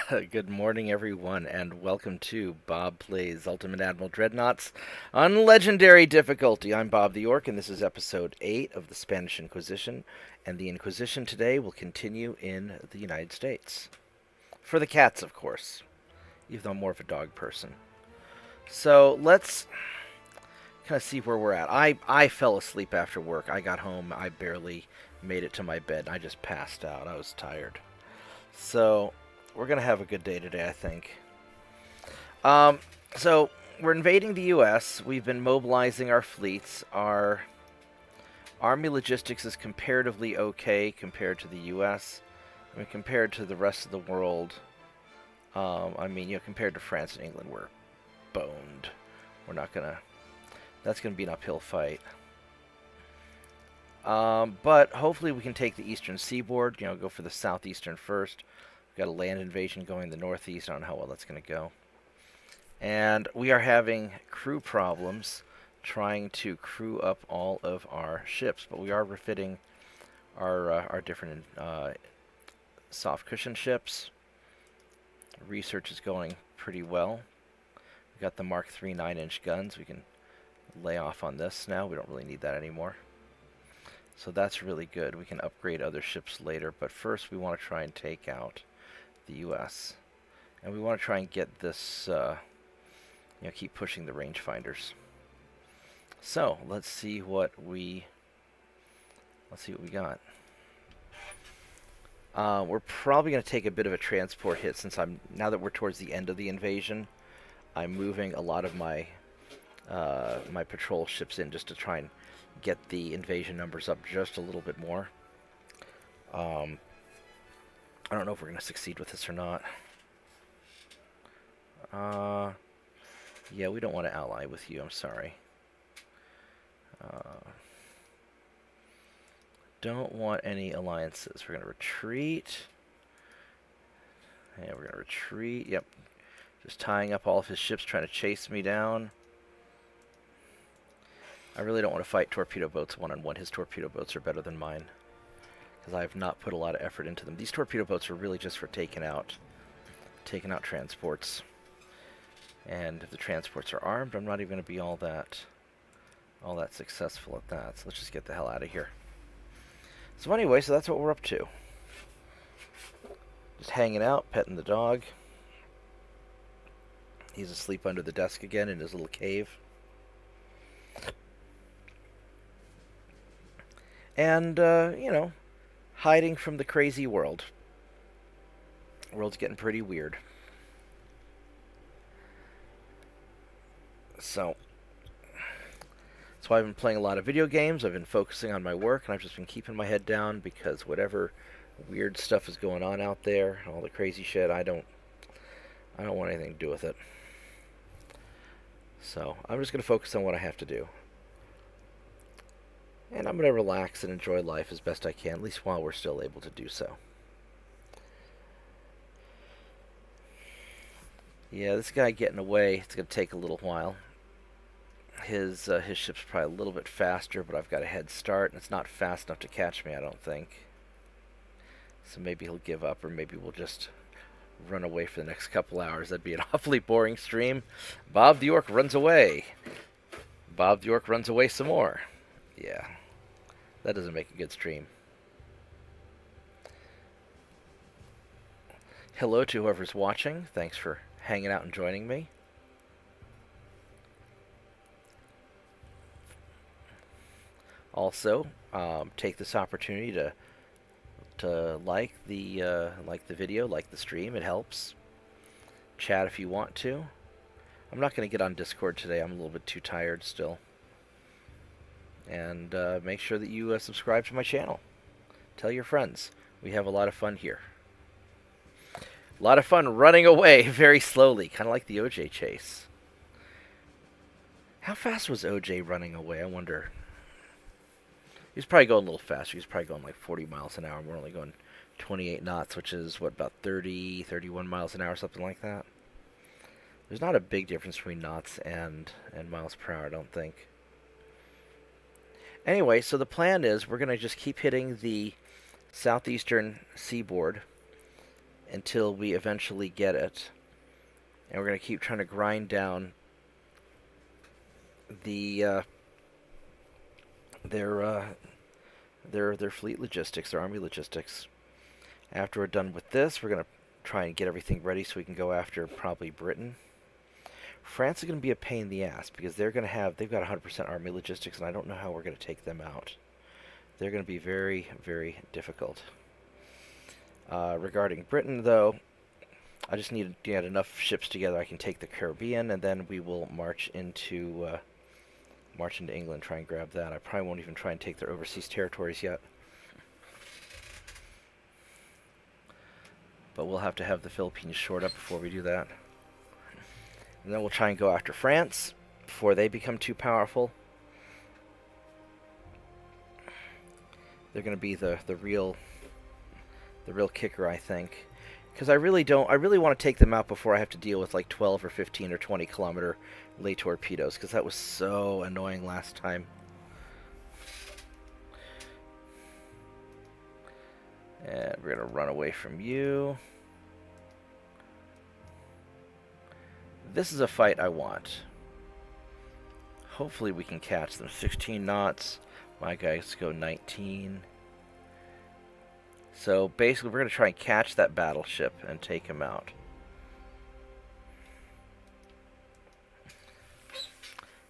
Good morning, everyone, and welcome to Bob Plays Ultimate Admiral Dreadnoughts on Legendary Difficulty. I'm Bobtheorc, and this is episode 8 of the Spanish Inquisition, and the Inquisition today will continue in the United States. For the cats, of course, even though I'm more of a dog person. So let's kind of see where we're at. I fell asleep after work. I got home, I barely made it to my bed, and I just passed out. I was tired. So we're going to have a good day today, I think. Um, so we're invading the U.S. We've been mobilizing our fleets. Our army logistics is comparatively okay compared to the U.S. I mean, compared to the rest of the world. Compared to France and England, we're boned. We're not gonna. That's gonna be an uphill fight. But hopefully we can take the eastern seaboard. Go for the southeastern first. We've got a land invasion going in the northeast. I don't know how well that's gonna go. And we are having crew problems trying to crew up all of our ships, but we are refitting our different soft cushion ships. Research is going pretty well. We've got the Mark III 9-inch guns. We can lay off on this now. We don't really need that anymore. So that's really good. We can upgrade other ships later, but first we want to try and take out the U.S. And we want to try and get this, keep pushing the rangefinders. So let's see what we got. We're probably going to take a bit of a transport hit since now that we're towards the end of the invasion. I'm moving a lot of my my patrol ships in just to try and get the invasion numbers up just a little bit more. I don't know if we're going to succeed with this or not. Yeah, we don't want to ally with you. I'm sorry. Don't want any alliances. We're going to retreat. Yeah, we're going to retreat. Yep. Just tying up all of his ships, trying to chase me down. I really don't want to fight torpedo boats one-on-one. His torpedo boats are better than mine, because I have not put a lot of effort into them. These torpedo boats are really just for taking out transports. And if the transports are armed, I'm not even going to be all that successful at that. So let's just get the hell out of here. So anyway, so that's what we're up to. Just hanging out, petting the dog. He's asleep under the desk again in his little cave. And, hiding from the crazy world. The world's getting pretty weird. So I've been playing a lot of video games. I've been focusing on my work, and I've just been keeping my head down because whatever weird stuff is going on out there, all the crazy shit, I don't want anything to do with it. So I'm just going to focus on what I have to do. And I'm going to relax and enjoy life as best I can, at least while we're still able to do so. Yeah, this guy getting away, it's going to take a little while. His ship's probably a little bit faster, but I've got a head start, and it's not fast enough to catch me, I don't think. So maybe he'll give up, or maybe we'll just run away for the next couple hours. That'd be an awfully boring stream. Bobtheorc runs away. Bobtheorc runs away some more. Yeah, that doesn't make a good stream. Hello to whoever's watching. Thanks for hanging out and joining me. Also, take this opportunity to like the video, like the stream. It helps. Chat if you want to. I'm not going to get on Discord today. I'm a little bit too tired still. And make sure that you subscribe to my channel. Tell your friends. We have a lot of fun here. A lot of fun running away very slowly, kind of like the OJ chase. How fast was OJ running away? I wonder. He's probably going a little faster. He's probably going like 40 miles an hour. We're only going 28 knots, which is, what, about 30, 31 miles an hour, something like that. There's not a big difference between knots and miles per hour, I don't think. Anyway, so the plan is we're going to just keep hitting the southeastern seaboard until we eventually get it. And we're going to keep trying to grind down the their fleet logistics, their army logistics. After we're done with this, we're going to try and get everything ready so we can go after probably Britain. France is going to be a pain in the ass because they've got 100% army logistics, and I don't know how we're going to take them out. They're going to be very, very difficult. Regarding Britain, though, I just need to get enough ships together I can take the Caribbean, and then we will march into England, try and grab that. I probably won't even try and take their overseas territories yet. But we'll have to have the Philippines shored up before we do that. And then we'll try and go after France before they become too powerful. They're going to be the real kicker, I think. Because I really want to take them out before I have to deal with like 12 or 15 or 20 kilometer lay torpedoes, because that was so annoying last time. And we're going to run away from you. This is a fight I want. Hopefully we can catch them. 16 knots. My guys go 19. So basically we're going to try and catch that battleship and take him out.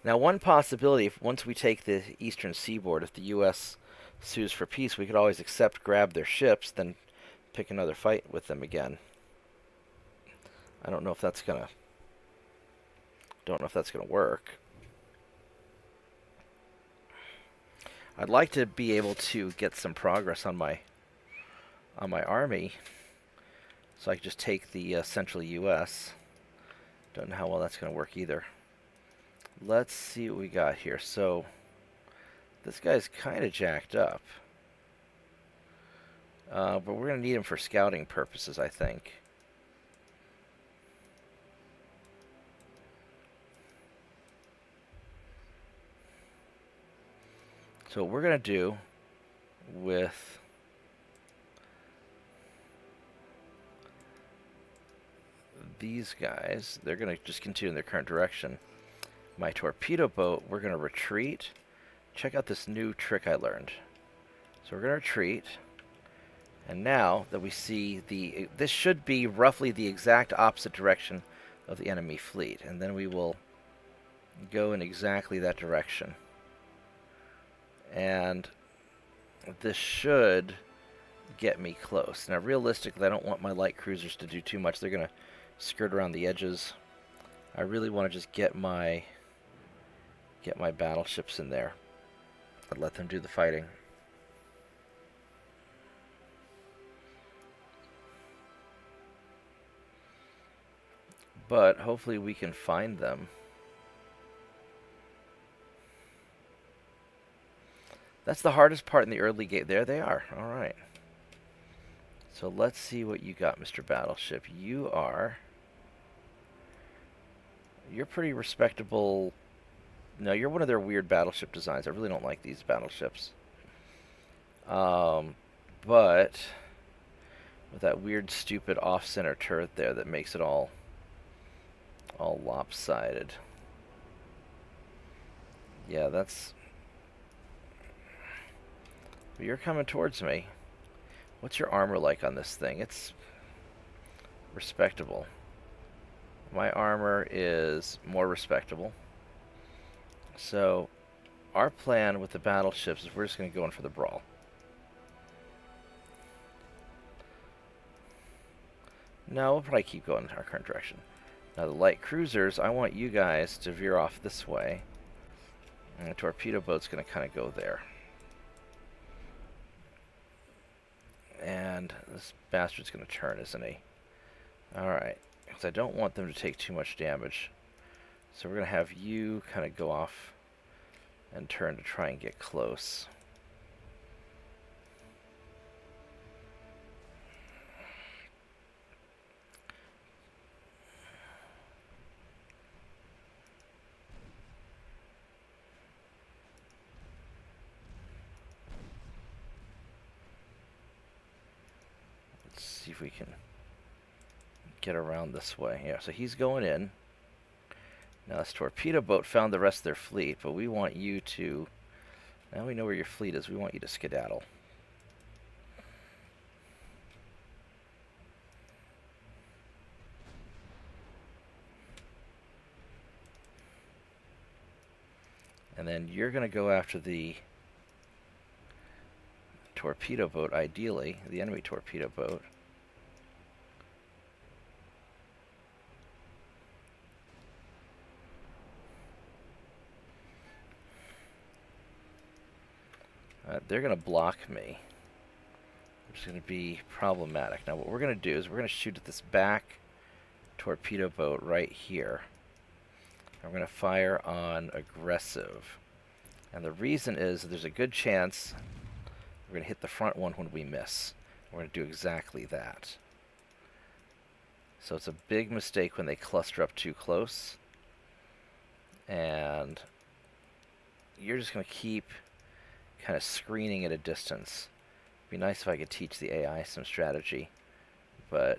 Now one possibility, if once we take the eastern seaboard, if the U.S. sues for peace, we could always grab their ships, then pick another fight with them again. I don't know if that's gonna work. I'd like to be able to get some progress on my army, so I can just take the central U.S. Don't know how well that's going to work either. Let's see what we got here. So this guy's kind of jacked up, but we're going to need him for scouting purposes, I think. So what we're going to do with these guys, they're going to just continue in their current direction. My torpedo boat, we're going to retreat. Check out this new trick I learned. So we're going to retreat. And now that we see this should be roughly the exact opposite direction of the enemy fleet. And then we will go in exactly that direction. And this should get me close. Now realistically, I don't want my light cruisers to do too much. They're going to skirt around the edges. I really want to just get my battleships in there and let them do the fighting. But hopefully we can find them. That's the hardest part in the early game. There they are. All right. So let's see what you got, Mr. Battleship. You're pretty respectable. No, you're one of their weird battleship designs. I really don't like these battleships. But with that weird, stupid off-center turret there that makes it all lopsided. Yeah, that's... But you're coming towards me. What's your armor like on this thing? It's respectable. My armor is more respectable. So, our plan with the battleships is we're just going to go in for the brawl. No, we'll probably keep going in our current direction. Now, the light cruisers, I want you guys to veer off this way. And the torpedo boat's going to kind of go there. And this bastard's going to turn, isn't he? Alright. Because I don't want them to take too much damage. So we're going to have you kind of go off and turn to try and get close. Let's see if we can get around this way. Yeah, so he's going in. Now this torpedo boat found the rest of their fleet, but we want you to... Now we know where your fleet is. We want you to skedaddle. And then you're going to go after the torpedo boat, ideally, the enemy torpedo boat. They're going to block me, which is going to be problematic. Now what we're going to do is we're going to shoot at this back torpedo boat right here. And we're going to fire on aggressive. And the reason is there's a good chance we're going to hit the front one when we miss. We're going to do exactly that. So it's a big mistake when they cluster up too close. And you're just going to keep kind of screening at a distance. It'd be nice if I could teach the AI some strategy, but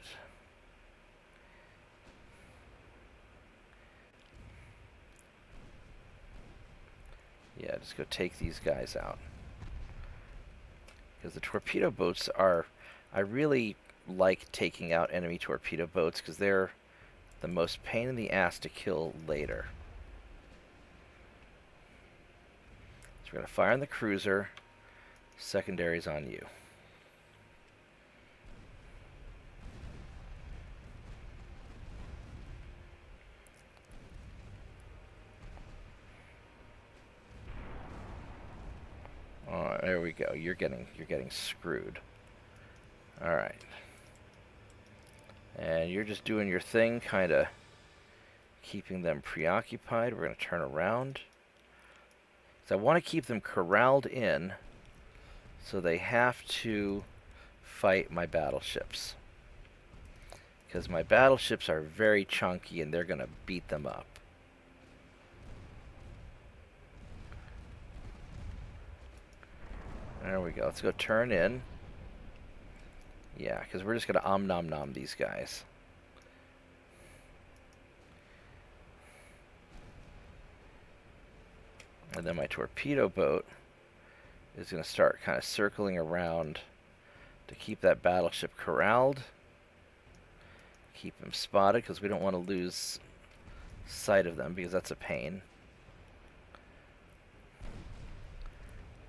yeah, just go take these guys out. Because the torpedo boats are... I really like taking out enemy torpedo boats because they're the most pain in the ass to kill later. So we're going to fire on the cruiser. Secondary's on you. Alright, there we go. You're getting screwed. Alright. And you're just doing your thing, kind of keeping them preoccupied. We're going to turn around. So I want to keep them corralled in, so they have to fight my battleships. Because my battleships are very chunky and they're going to beat them up. There we go. Let's go turn in. Yeah, because we're just going to nom-nom these guys. And then my torpedo boat is going to start kind of circling around to keep that battleship corralled. Keep them spotted because we don't want to lose sight of them because that's a pain.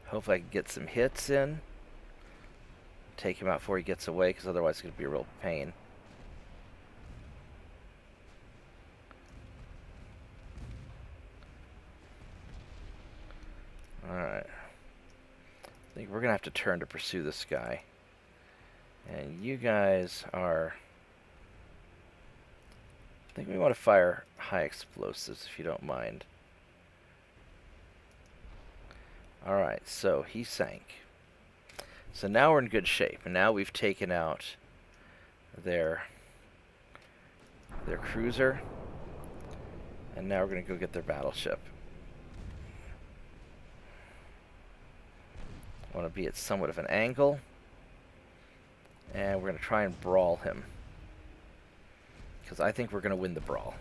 Hopefully I can get some hits in. Take him out before he gets away because otherwise it's going to be a real pain. Alright. I think we're going to have to turn to pursue this guy. And you guys are... I think we want to fire high explosives if you don't mind. Alright, so he sank. So now we're in good shape. And now we've taken out their cruiser. And now we're going to go get their battleship. I want to be at somewhat of an angle. And we're going to try and brawl him. Because I think we're going to win the brawl.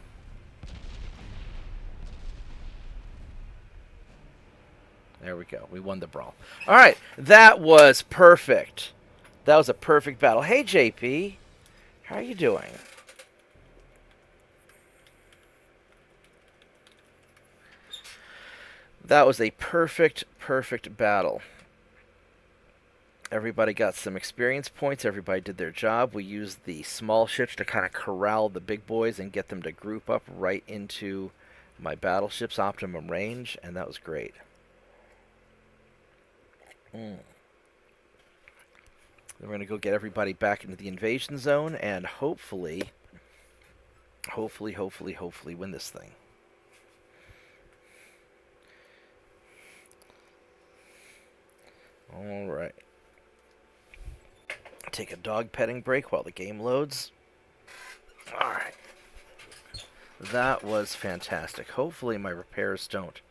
There we go. We won the brawl. All right. That was perfect. That was a perfect battle. Hey, JP. How are you doing? That was a perfect battle. Everybody got some experience points. Everybody did their job. We used the small ships to kind of corral the big boys and get them to group up right into my battleship's optimum range, and that was great. Then we're going to go get everybody back into the invasion zone and hopefully win this thing. All right. Take a dog petting break while the game loads. All right. That was fantastic. Hopefully my repairs don't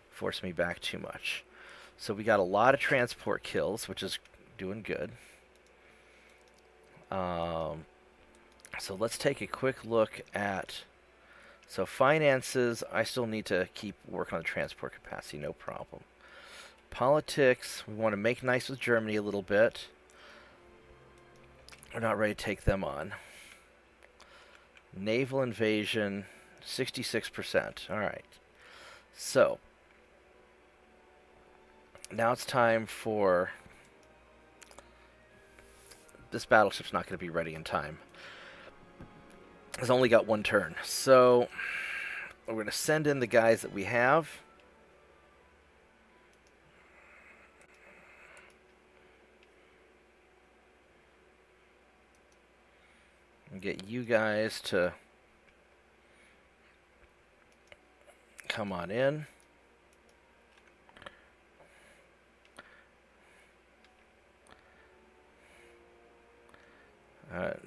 force me back too much. So we got a lot of transport kills, which is doing good. So let's take a quick look at... So finances, I still need to keep working on the transport capacity, no problem. Politics, we want to make nice with Germany a little bit. We're not ready to take them on. Naval invasion, 66%. Alright. So, now it's time for... This battleship's not going to be ready in time. It's only got one turn. So, we're going to send in the guys that we have. And get you guys to come on in.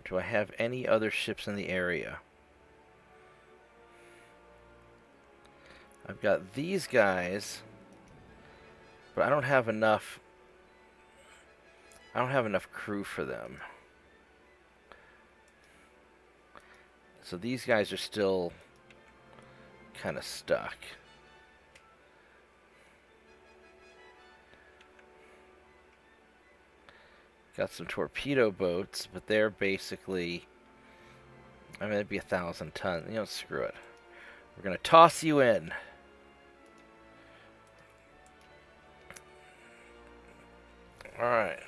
Do I have any other ships in the area? I've got these guys, but I don't have enough. I don't have enough crew for them. So these guys are still kind of stuck. Got some torpedo boats, but they're basically... I mean, it'd be 1,000 tons. You know, screw it. We're going to toss you in. Alright.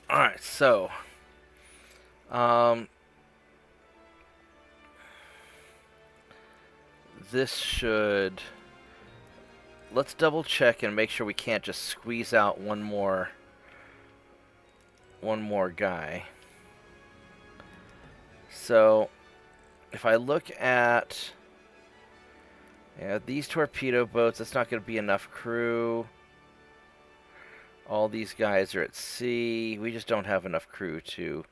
Alright, so... this should... Let's double check and make sure we can't just squeeze out one more guy. So, if I look at these torpedo boats, that's not going to be enough crew. All these guys are at sea. We just don't have enough crew to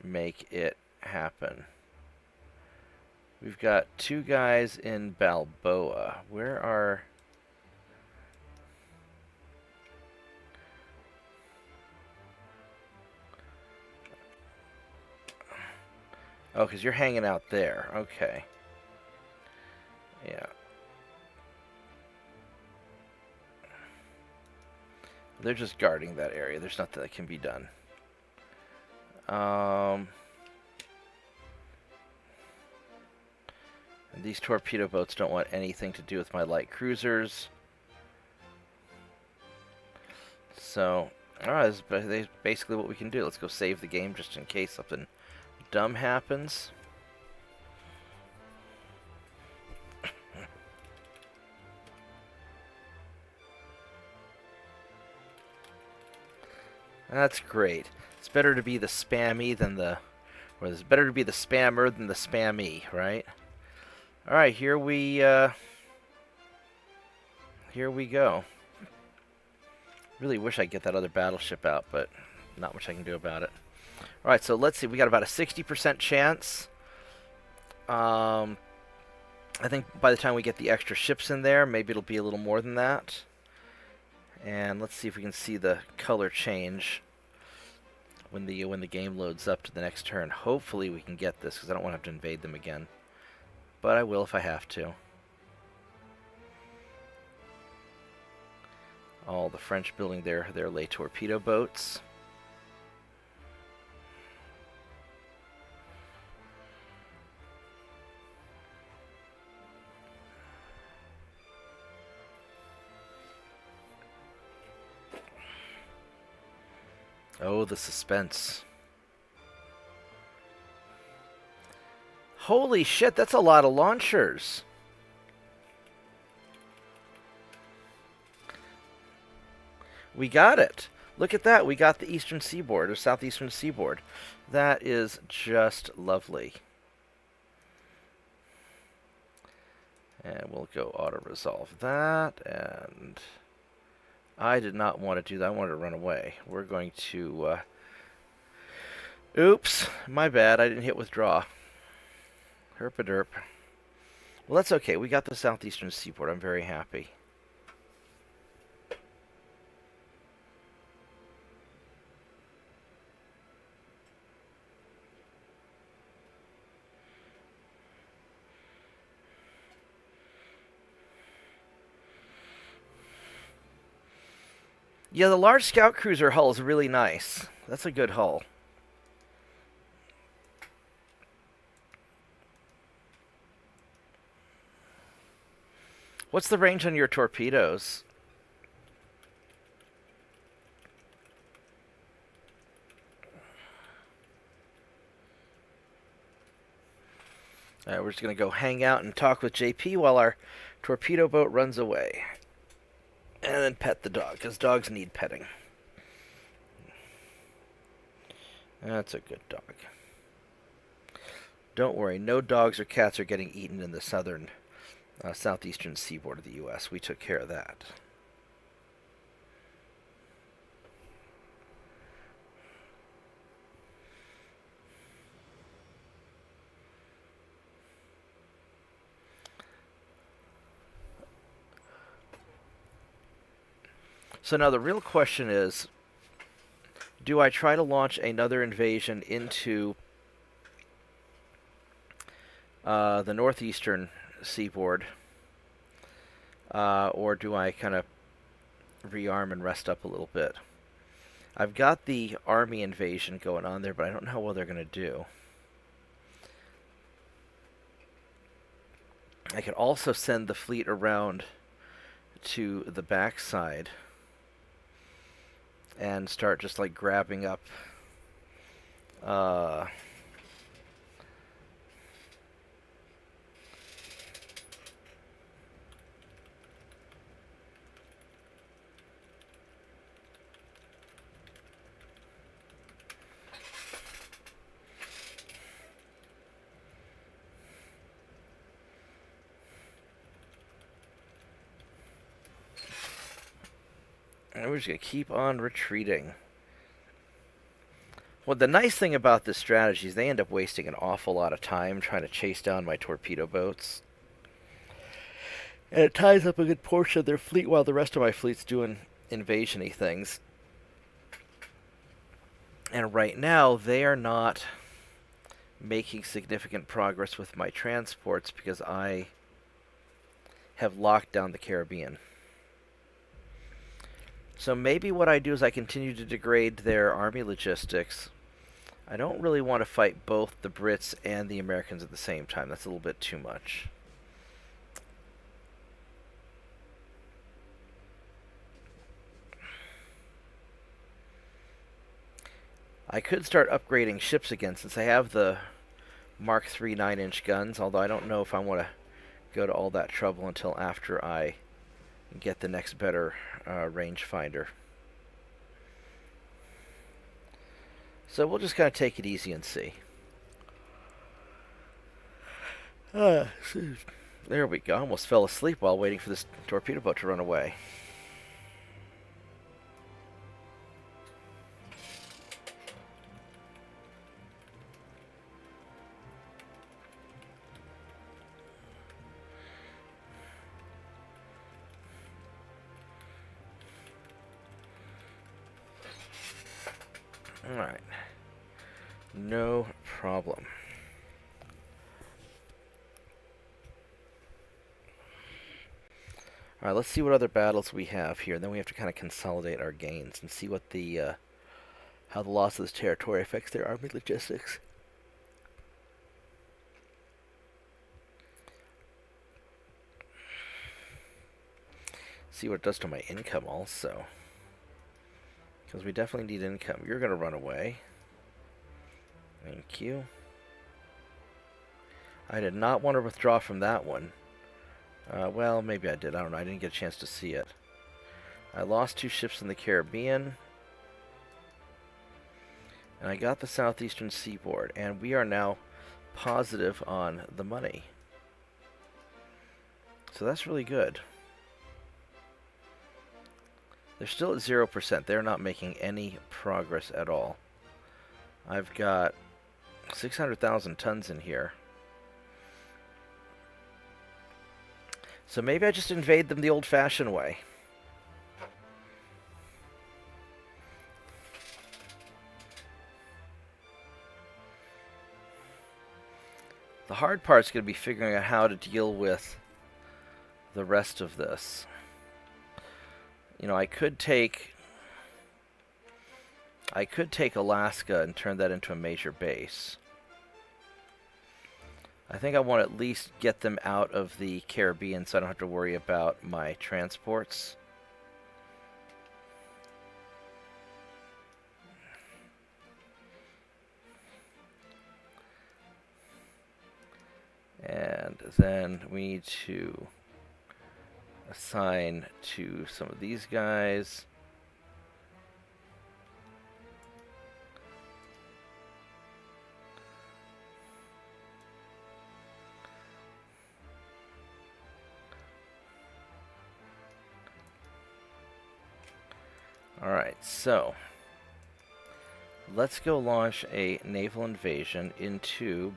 make it happen. We've got 2 guys in Balboa. Where are... Oh, because you're hanging out there. Okay. Yeah. They're just guarding that area. There's nothing that can be done. And these torpedo boats don't want anything to do with my light cruisers. So, alright, that's basically what we can do. Let's go save the game just in case something dumb happens. That's great. It's better to be the spammy than the... Or it's better to be the spammer than the spammy, right? Alright, here we go. Really wish I could get that other battleship out, but not much I can do about it. Alright, so let's see. We got about a 60% chance. I think by the time we get the extra ships in there, maybe it'll be a little more than that. And let's see if we can see the color change when the game loads up to the next turn. Hopefully we can get this, because I don't want to have to invade them again. But I will if I have to. All the French building their lay torpedo boats. Oh, the suspense. Holy shit, that's a lot of launchers. We got it. Look at that. We got the eastern seaboard, or southeastern seaboard. That is just lovely. And we'll go auto-resolve that, and I did not want to do that. I wanted to run away. We're going to Oops, my bad. I didn't hit withdraw. Herpaderp. Well, that's okay. We got the southeastern seaboard. I'm very happy. Yeah, the large scout cruiser hull is really nice. That's a good hull. What's the range on your torpedoes? Alright, we're just going to go hang out and talk with JP while our torpedo boat runs away. And then pet the dog, because dogs need petting. That's a good dog. Don't worry, no dogs or cats are getting eaten in the southeastern seaboard of the U.S. We took care of that. So now the real question is, do I try to launch another invasion into the northeastern seaboard, or do I kind of rearm and rest up a little bit? I've got the army invasion going on there, but I don't know how well they're going to do. I could also send the fleet around to the backside and start just like grabbing up and we're just going to keep on retreating. Well, the nice thing about this strategy is they end up wasting an awful lot of time trying to chase down my torpedo boats. And it ties up a good portion of their fleet while the rest of my fleet's doing invasion-y things. And right now, they are not making significant progress with my transports because I have locked down the Caribbean. So maybe what I do is I continue to degrade their army logistics. I don't really want to fight both the Brits and the Americans at the same time. That's a little bit too much. I could start upgrading ships again since I have the Mark III 9-inch guns, although I don't know if I want to go to all that trouble until after I get the next better rangefinder. So we'll just kind of take it easy and see. There we go. I almost fell asleep while waiting for this torpedo boat to run away. Alright. No problem. Alright, let's see what other battles we have here. Then we have to kind of consolidate our gains and see what the how the loss of this territory affects their army logistics. See what it does to my income also. Because we definitely need income. You're going to run away. Thank you. I did not want to withdraw from that one. Well, maybe I did. I don't know. I didn't get a chance to see it. I lost 2 ships in the Caribbean. And I got the southeastern seaboard. And we are now positive on the money. So that's really good. They're still at 0%. They're not making any progress at all. I've got 600,000 tons in here. So maybe I just invade them the old-fashioned way. The hard part's going to be figuring out how to deal with the rest of this. You know, I could take Alaska and turn that into a major base. I think I want to at least get them out of the Caribbean so I don't have to worry about my transports. And then we need to assign to some of these guys. Alright, so let's go launch a naval invasion into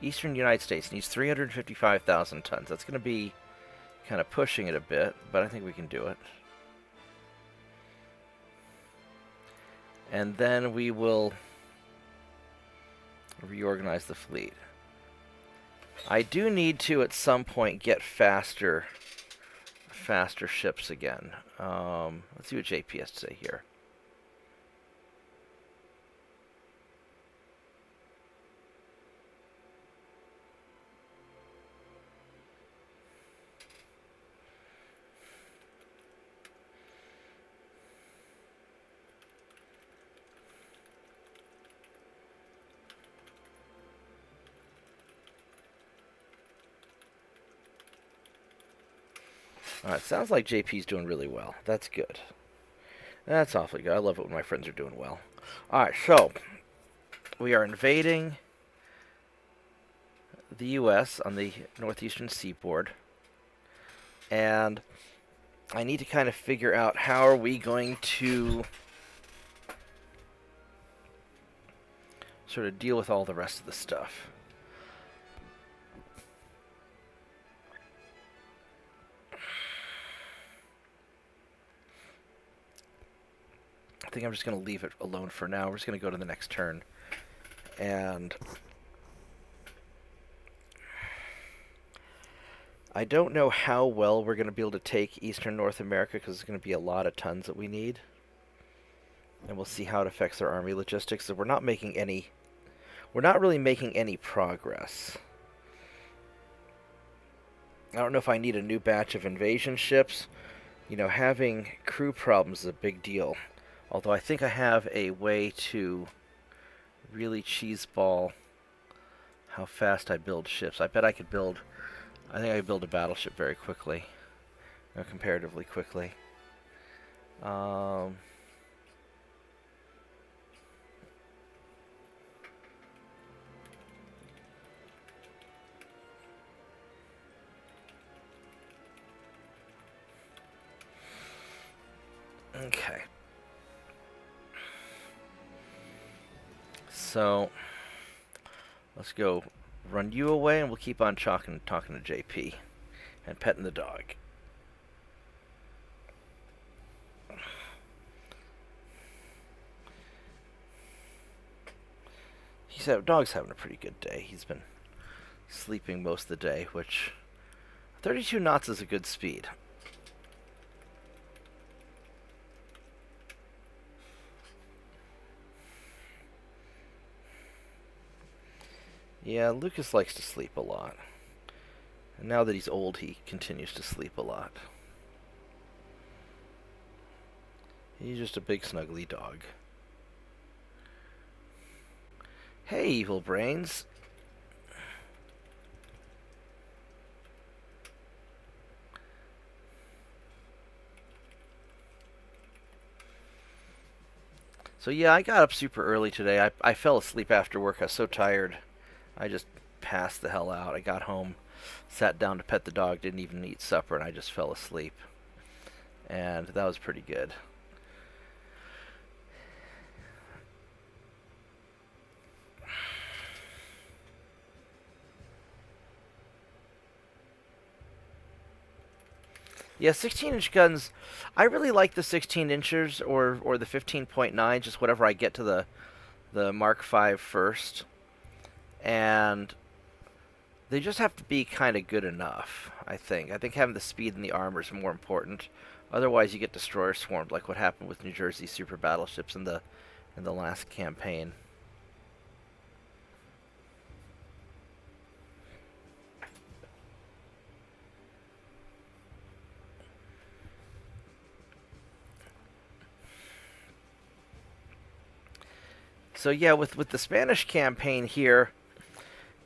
Eastern United States. Needs 355,000 tons. That's going to be kind of pushing it a bit, but I think we can do it. And then we will reorganize the fleet. I do need to, at some point, get faster ships again. Let's see what JP has to say here. Alright, sounds like JP's doing really well. That's good. That's awfully good. I love it when my friends are doing well. Alright, so we are invading the U.S. on the northeastern seaboard. And I need to kind of figure out how are we going to sort of deal with all the rest of the stuff. I think I'm just going to leave it alone for now. We're just going to go to the next turn. And I don't know how well we're going to be able to take Eastern North America because there's going to be a lot of tons that we need. And we'll see how it affects our army logistics. So we're not really making any progress. I don't know if I need a new batch of invasion ships. You know, having crew problems is a big deal. Although I think I have a way to really cheeseball how fast I build ships. I think I could build a battleship very quickly. Or comparatively quickly. Okay. So, let's go run you away, and we'll keep on talking to JP and petting the dog. Dog's having a pretty good day. He's been sleeping most of the day, which 32 knots is a good speed. Yeah, Lucas likes to sleep a lot. And now that he's old, he continues to sleep a lot. He's just a big snuggly dog. Hey, evil brains. So yeah, I got up super early today. I fell asleep after work. I was so tired. I just passed the hell out. I got home, sat down to pet the dog, didn't even eat supper, and I just fell asleep. And that was pretty good. Yeah, 16-inch guns. I really like the 16 inchers or the 15.9, just whatever I get to the Mark V first, and they just have to be kind of good enough. I think. I think having the speed and the armor is more important. Otherwise, you get destroyer swarmed, like what happened with New Jersey super battleships in the last campaign. So yeah, with the Spanish campaign here,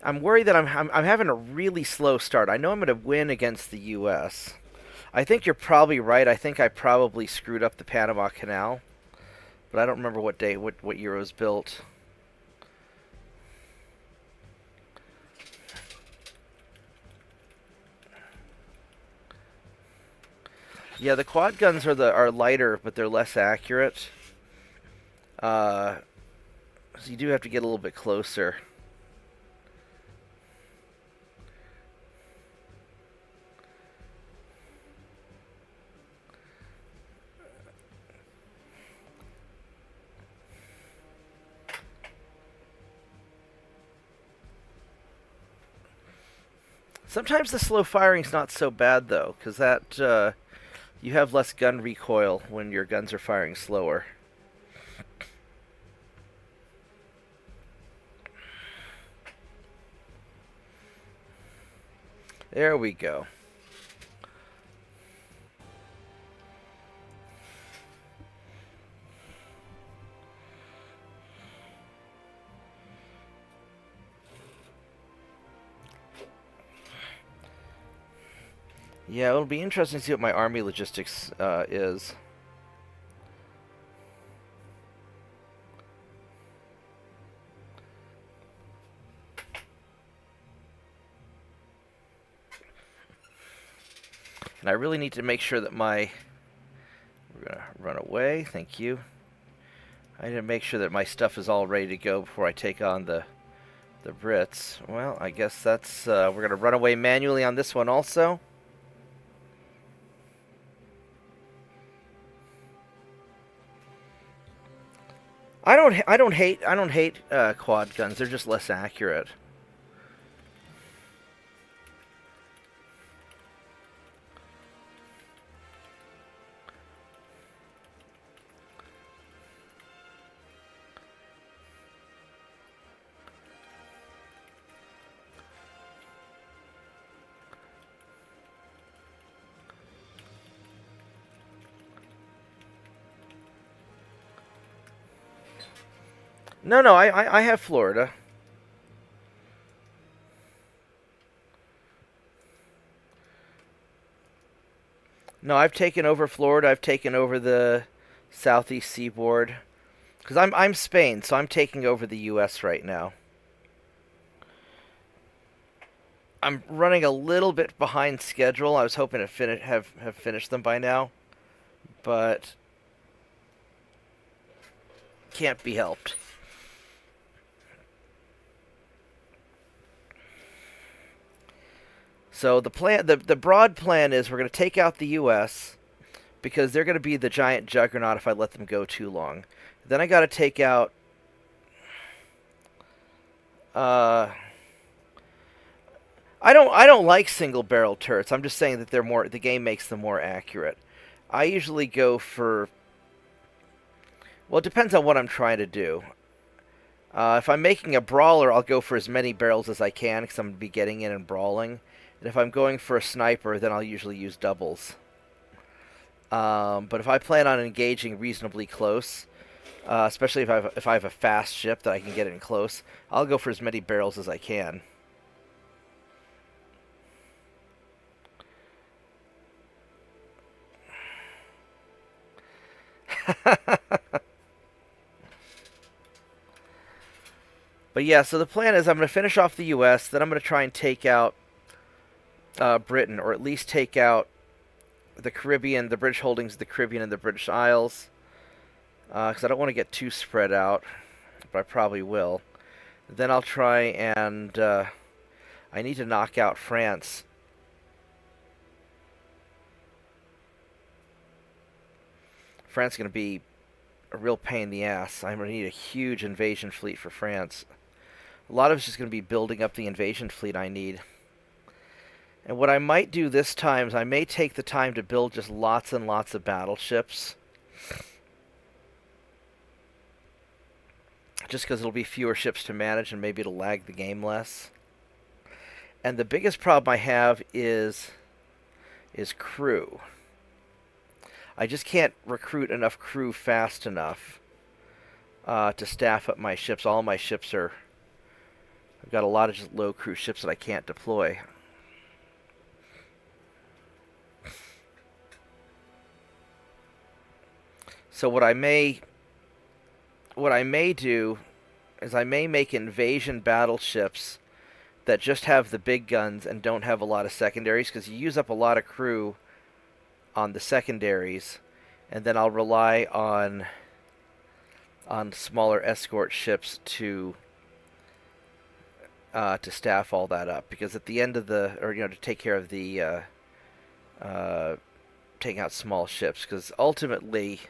I'm worried that I'm having a really slow start. I know I'm going to win against the U.S. I think you're probably right. I think I probably screwed up the Panama Canal, but I don't remember what day, what year it was built. Yeah, the quad guns are lighter, but they're less accurate. So you do have to get a little bit closer. Sometimes the slow firing's not so bad though, because that you have less gun recoil when your guns are firing slower. There we go. Yeah, it'll be interesting to see what my army logistics is. And I really need to make sure that my... We're going to run away. Thank you. I need to make sure that my stuff is all ready to go before I take on the Brits. Well, I guess that's... we're going to run away manually on this one also. I don't hate quad guns. They're just less accurate. No, no, I have Florida. No, I've taken over Florida. I've taken over the southeast seaboard. Because I'm Spain, so I'm taking over the U.S. right now. I'm running a little bit behind schedule. I was hoping to have finished them by now, but can't be helped. So the broad plan is we're going to take out the U.S. because they're going to be the giant juggernaut if I let them go too long. Then I got to take out. I don't like single barrel turrets. I'm just saying that they're more. The game makes them more accurate. I usually go for. Well, it depends on what I'm trying to do. If I'm making a brawler, I'll go for as many barrels as I can because I'm going to be getting in and brawling. And if I'm going for a sniper, then I'll usually use doubles. But if I plan on engaging reasonably close, especially if I have a fast ship that I can get in close, I'll go for as many barrels as I can. But yeah, so the plan is I'm going to finish off the U.S., then I'm going to try and take out Britain, or at least take out the Caribbean, the British holdings of the Caribbean and the British Isles, because I don't want to get too spread out, but I probably will. Then I'll try and I need to knock out France. France is going to be a real pain in the ass. I'm going to need a huge invasion fleet for France. A lot of it's just going to be building up the invasion fleet I need. And what I might do this time is I may take the time to build just lots and lots of battleships. Just because it'll be fewer ships to manage and maybe it'll lag the game less. And the biggest problem I have is crew. I just can't recruit enough crew fast enough to staff up my ships. All my ships are... I've got a lot of just low crew ships that I can't deploy. So what I may do is I may make invasion battleships that just have the big guns and don't have a lot of secondaries, because you use up a lot of crew on the secondaries, and then I'll rely on smaller escort ships to staff all that up, because at the end of the, or to take care of the taking out small ships, because ultimately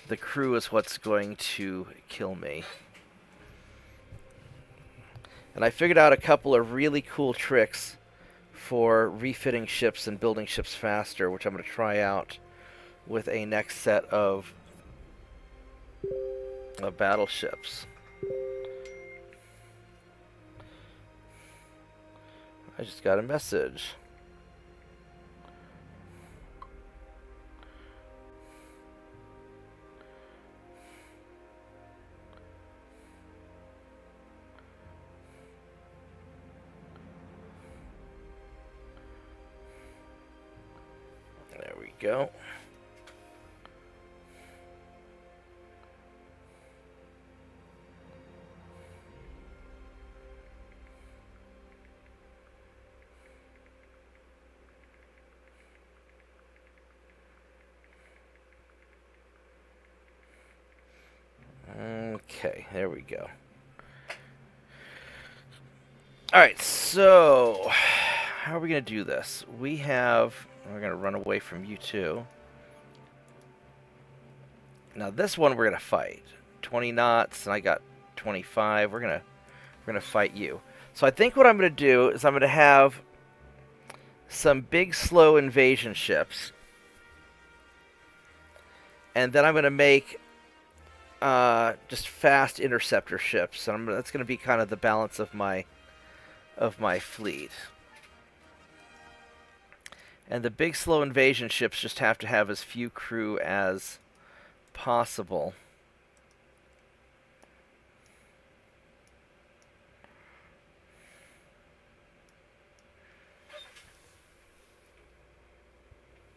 the crew is what's going to kill me. And I figured out a couple of really cool tricks for refitting ships and building ships faster, which I'm going to try out with a next set of battleships. I just got a message. There we go. Okay, there we go. Alright, so how are we going to do this? We're going to run away from you two. Now this one we're going to fight. 20 knots, and I got 25. We're going to fight you. So I think what I'm going to do is I'm going to have some big slow invasion ships. And then I'm going to make just fast interceptor ships. And that's going to be kind of the balance of my fleet. And the big slow invasion ships just have to have as few crew as possible.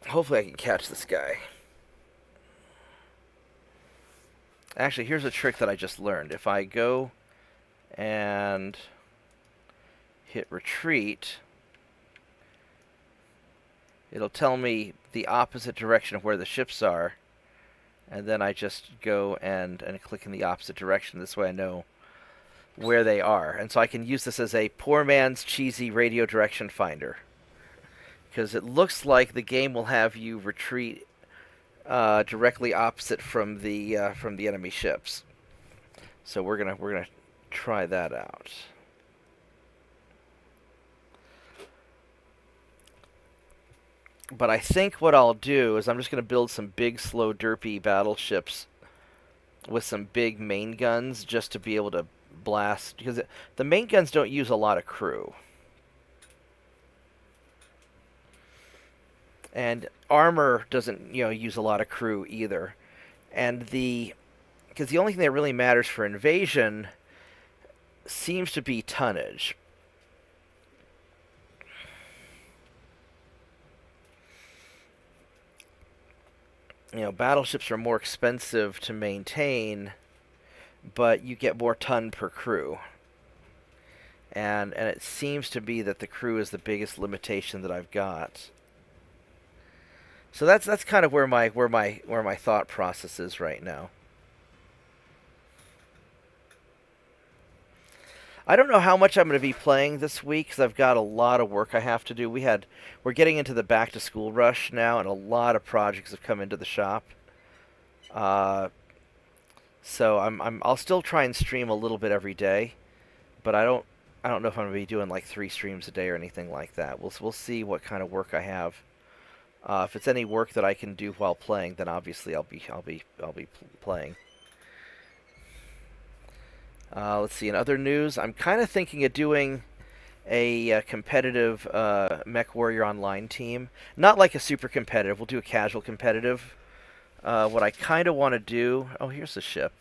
Hopefully I can catch this guy. Actually, here's a trick that I just learned. If I go and hit retreat, it'll tell me the opposite direction of where the ships are, and then I just go and click in the opposite direction. This way I know where they are. And so I can use this as a poor man's cheesy radio direction finder, because it looks like the game will have you retreat directly opposite from the enemy ships. So we're gonna try that out. But I think what I'll do is I'm just going to build some big, slow, derpy battleships with some big main guns just to be able to blast, because the main guns don't use a lot of crew. And armor doesn't, use a lot of crew either. And because the only thing that really matters for invasion seems to be tonnage. Battleships are more expensive to maintain, but you get more ton per crew. And it seems to be that the crew is the biggest limitation that I've got. So that's kind of where my thought process is right now. I don't know how much I'm going to be playing this week, because I've got a lot of work I have to do. We're getting into the back to school rush now, and a lot of projects have come into the shop. Uh, so I'll still try and stream a little bit every day, but I don't know if I'm gonna be doing like 3 streams a day or anything like that. We'll see what kind of work I have. If it's any work that I can do while playing, then obviously I'll be playing. Let's see. In other news, I'm kind of thinking of doing a competitive Mech Warrior Online team. Not like a super competitive. We'll do a casual competitive. What I kind of want to do... Oh, here's the ship.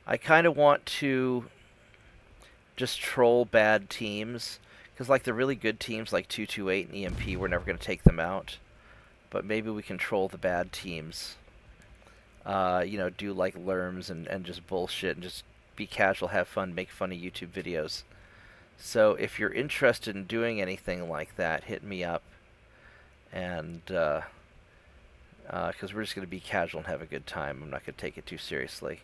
I kind of want to just troll bad teams. Because like the really good teams like 228 and EMP, we're never going to take them out. But maybe we can troll the bad teams. Do like lerms and just bullshit and just be casual, have fun, make funny YouTube videos. So if you're interested in doing anything like that, hit me up. And because we're just going to be casual and have a good time. I'm not going to take it too seriously.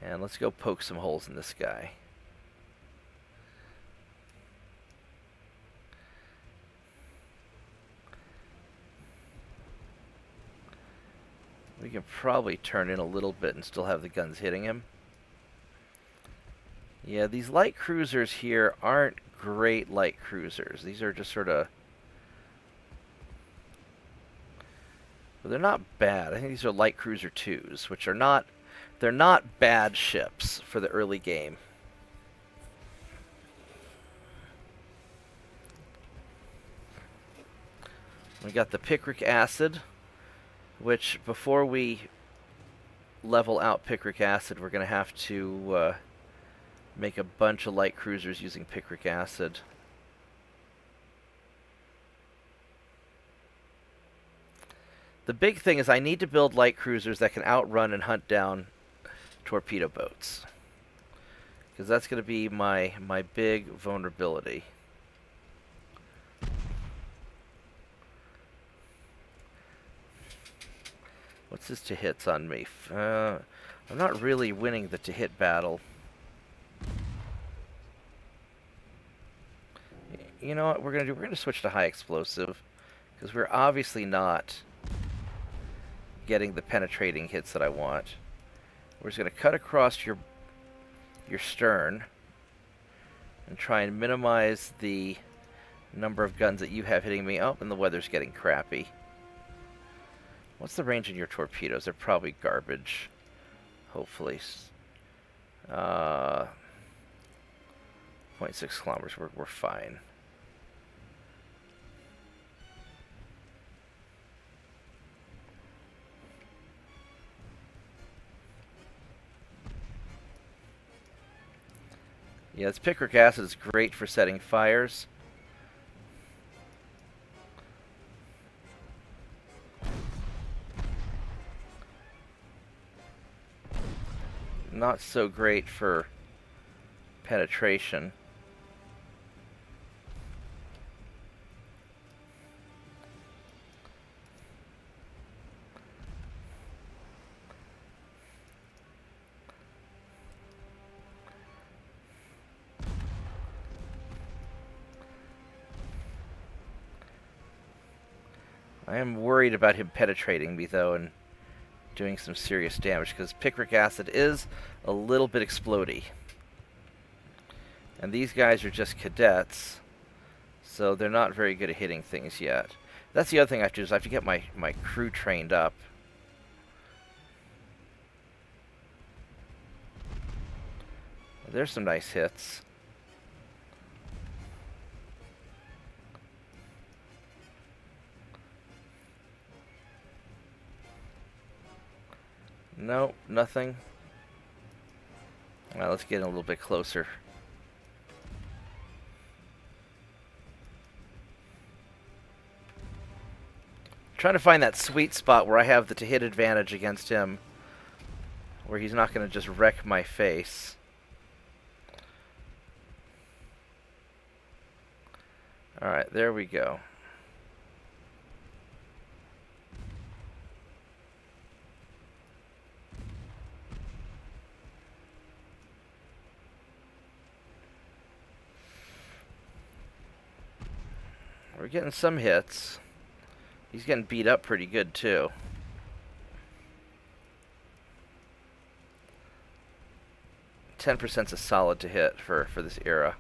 And let's go poke some holes in this guy. We can probably turn in a little bit and still have the guns hitting him. Yeah, these light cruisers here aren't great light cruisers. These are just sort of... Well, they're not bad. I think these are light cruiser 2s, which are not... They're not bad ships for the early game. We got the picric acid, which before we level out picric acid, we're going to have to make a bunch of light cruisers using picric acid. The big thing is I need to build light cruisers that can outrun and hunt down torpedo boats. Because that's going to be my big vulnerability. What's his to-hits on me? I'm not really winning the to-hit battle. You know what we're going to do? We're going to switch to high explosive. Because we're obviously not getting the penetrating hits that I want. We're just going to cut across your stern and try and minimize the number of guns that you have hitting me. Oh, and the weather's getting crappy. What's the range in your torpedoes? They're probably garbage. Hopefully. 0.6 kilometers. We're fine. Yeah, this picric acid is great for setting fires. Not so great for penetration. I am worried about him penetrating me, though, and doing some serious damage, because picric acid is a little bit explodey. And these guys are just cadets, so they're not very good at hitting things yet. That's the other thing I have to do, is I have to get my crew trained up. There's some nice hits. Nope, nothing. Well, let's get a little bit closer. Trying to find that sweet spot where I have the to-hit advantage against him, where he's not going to just wreck my face. Alright, there we go. We're getting some hits. He's getting beat up pretty good, too. %'s a solid to hit for this era.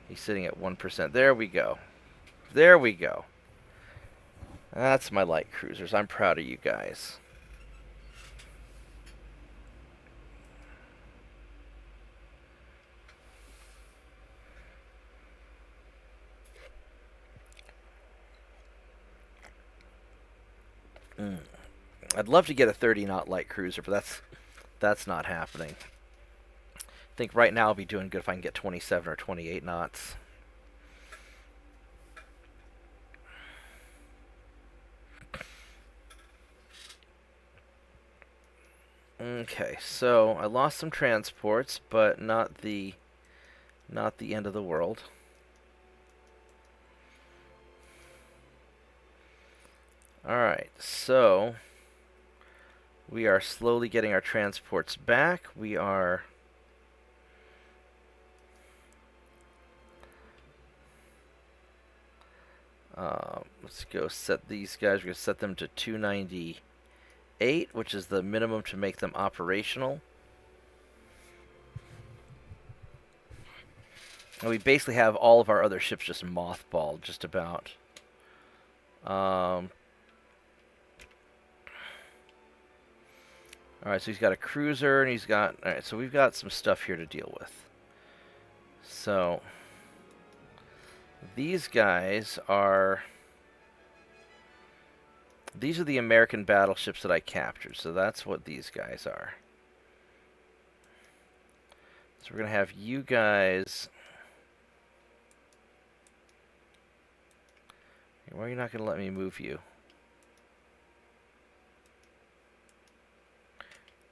He's sitting at 1%. There we go. There we go. That's my light cruisers. I'm proud of you guys. I'd love to get a 30-knot light cruiser, but that's not happening. I think right now I'll be doing good if I can get 27 or 28 knots. Okay, so I lost some transports, but not the end of the world. Alright, so we are slowly getting our transports back. We are let's go set these guys. We're going to set them to 298, which is the minimum to make them operational. And we basically have all of our other ships just mothballed, just about. Alright, so he's got a cruiser, and he's got... Alright, so we've got some stuff here to deal with. So, these guys are... These are the American battleships that I captured, so that's what these guys are. So we're going to have you guys... Why are you not going to let me move you?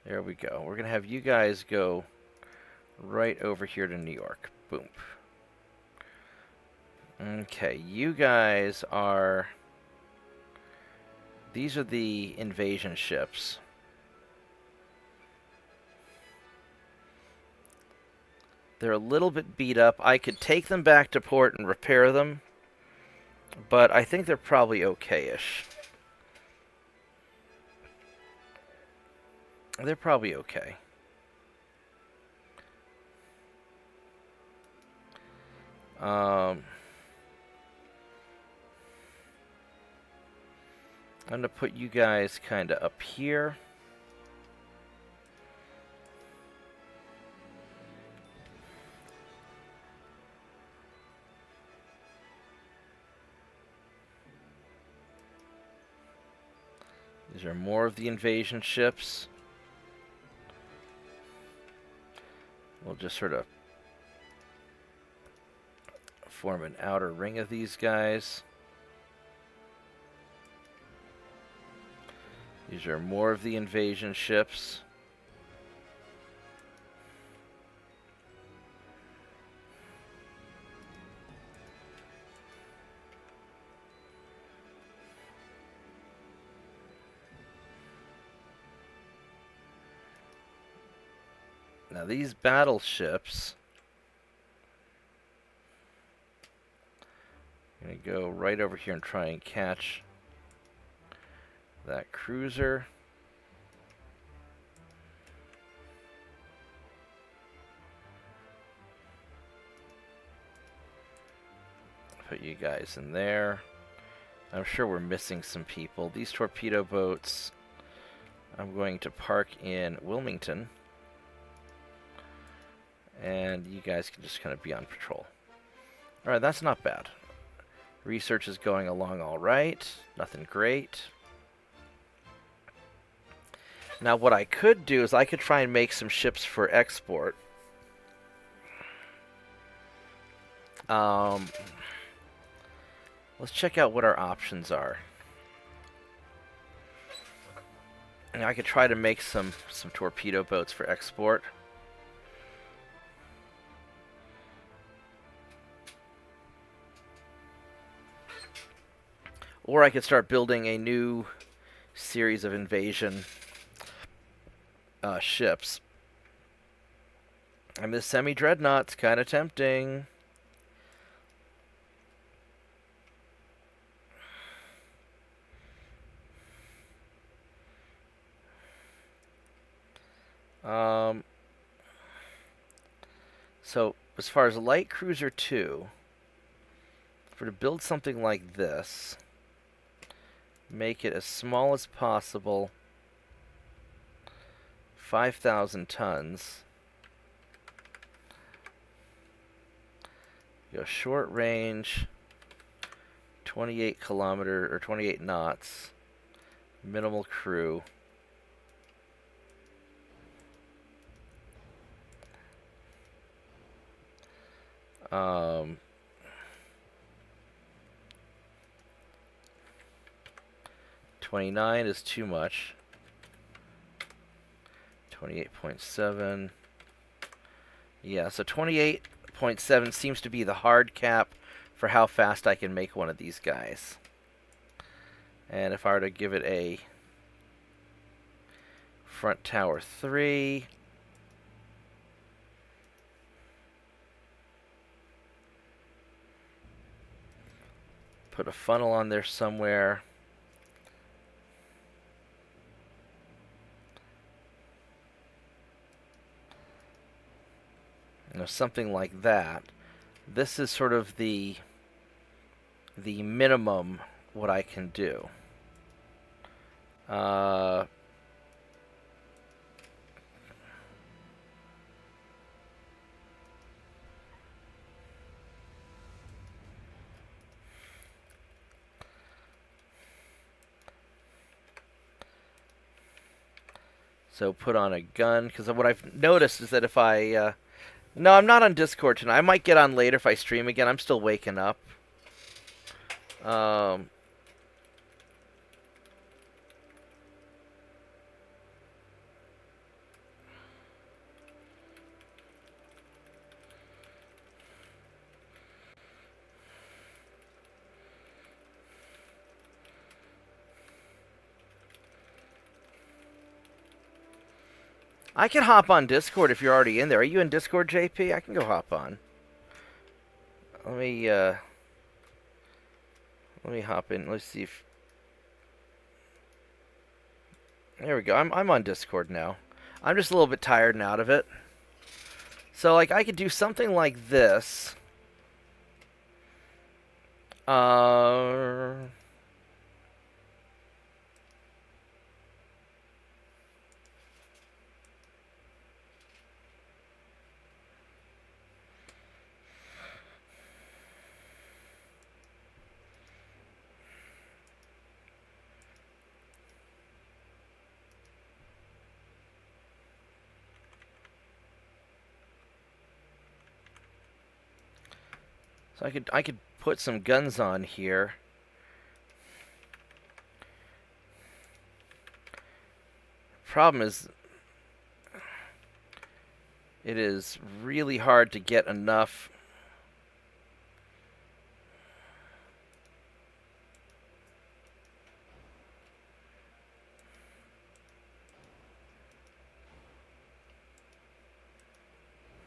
There we go. We're going to have you guys go right over here to New York. Boom. Okay, you guys are... These are the invasion ships. They're a little bit beat up. I could take them back to port and repair them, but I think they're probably okay-ish. They're probably okay. I'm going to put you guys kind of up here. These are more of the invasion ships. We'll just sort of form an outer ring of these guys. These are more of the invasion ships. Now these battleships, I'm going to go right over here and try and catch that cruiser. Put you guys in there. I'm sure we're missing some people. These torpedo boats, I'm going to park in Wilmington. And you guys can just kind of be on patrol. Alright, that's not bad. Research is going along alright. Nothing great. Now what I could do is I could try and make some ships for export. Let's check out what our options are. Now I could try to make some torpedo boats for export. Or I could start building a new series of invasion ships. And this semi-dreadnought's kind of tempting. Um, so as far as light cruiser 2, for to build something like this, make it as small as possible, 5,000 tons. Go short range, 28 kilometer or 28 knots, minimal crew. Um, 29 is too much. 28.7. Yeah, so 28.7 seems to be the hard cap for how fast I can make one of these guys. And if I were to give it a front tower 3, put a funnel on there somewhere. You know, something like that. This is sort of the minimum what I can do. So put on a gun, because what I've noticed is that if I... no, I'm not on Discord tonight. I might get on later if I stream again. I'm still waking up. I can hop on Discord if you're already in there. Are you in Discord, JP? I can go hop on. Let me hop in. Let's see if... There we go. I'm on Discord now. I'm just a little bit tired and out of it. So, like, I could do something like this. So I could put some guns on here. Problem is, it is really hard to get enough.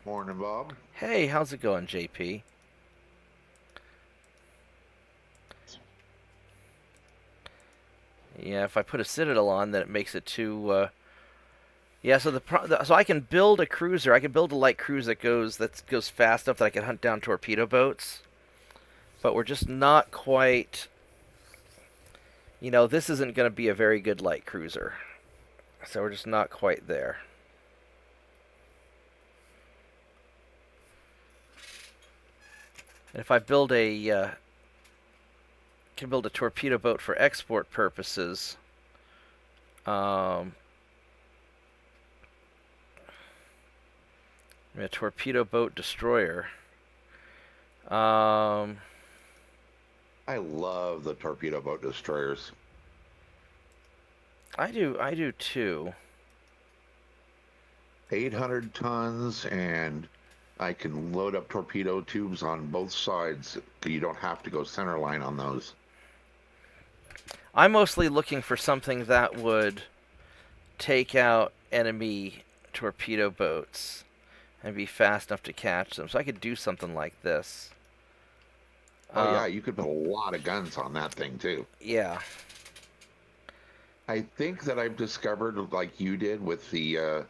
Morning, Bob. Hey, how's it going, JP? Yeah, if I put a citadel on, then it makes it too. Yeah, so so I can build a cruiser. I can build a light cruiser that goes fast enough that I can hunt down torpedo boats. But we're just not quite. You know, this isn't going to be a very good light cruiser, so we're just not quite there. And if I build can build a torpedo boat for export purposes. A torpedo boat destroyer. I love the torpedo boat destroyers. I do too. 800 tons, and I can load up torpedo tubes on both sides. You don't have to go center line on those. I'm mostly looking for something that would take out enemy torpedo boats and be fast enough to catch them. So I could do something like this. Oh, yeah, you could put a lot of guns on that thing, too. Yeah. I think that I've discovered, like you did with the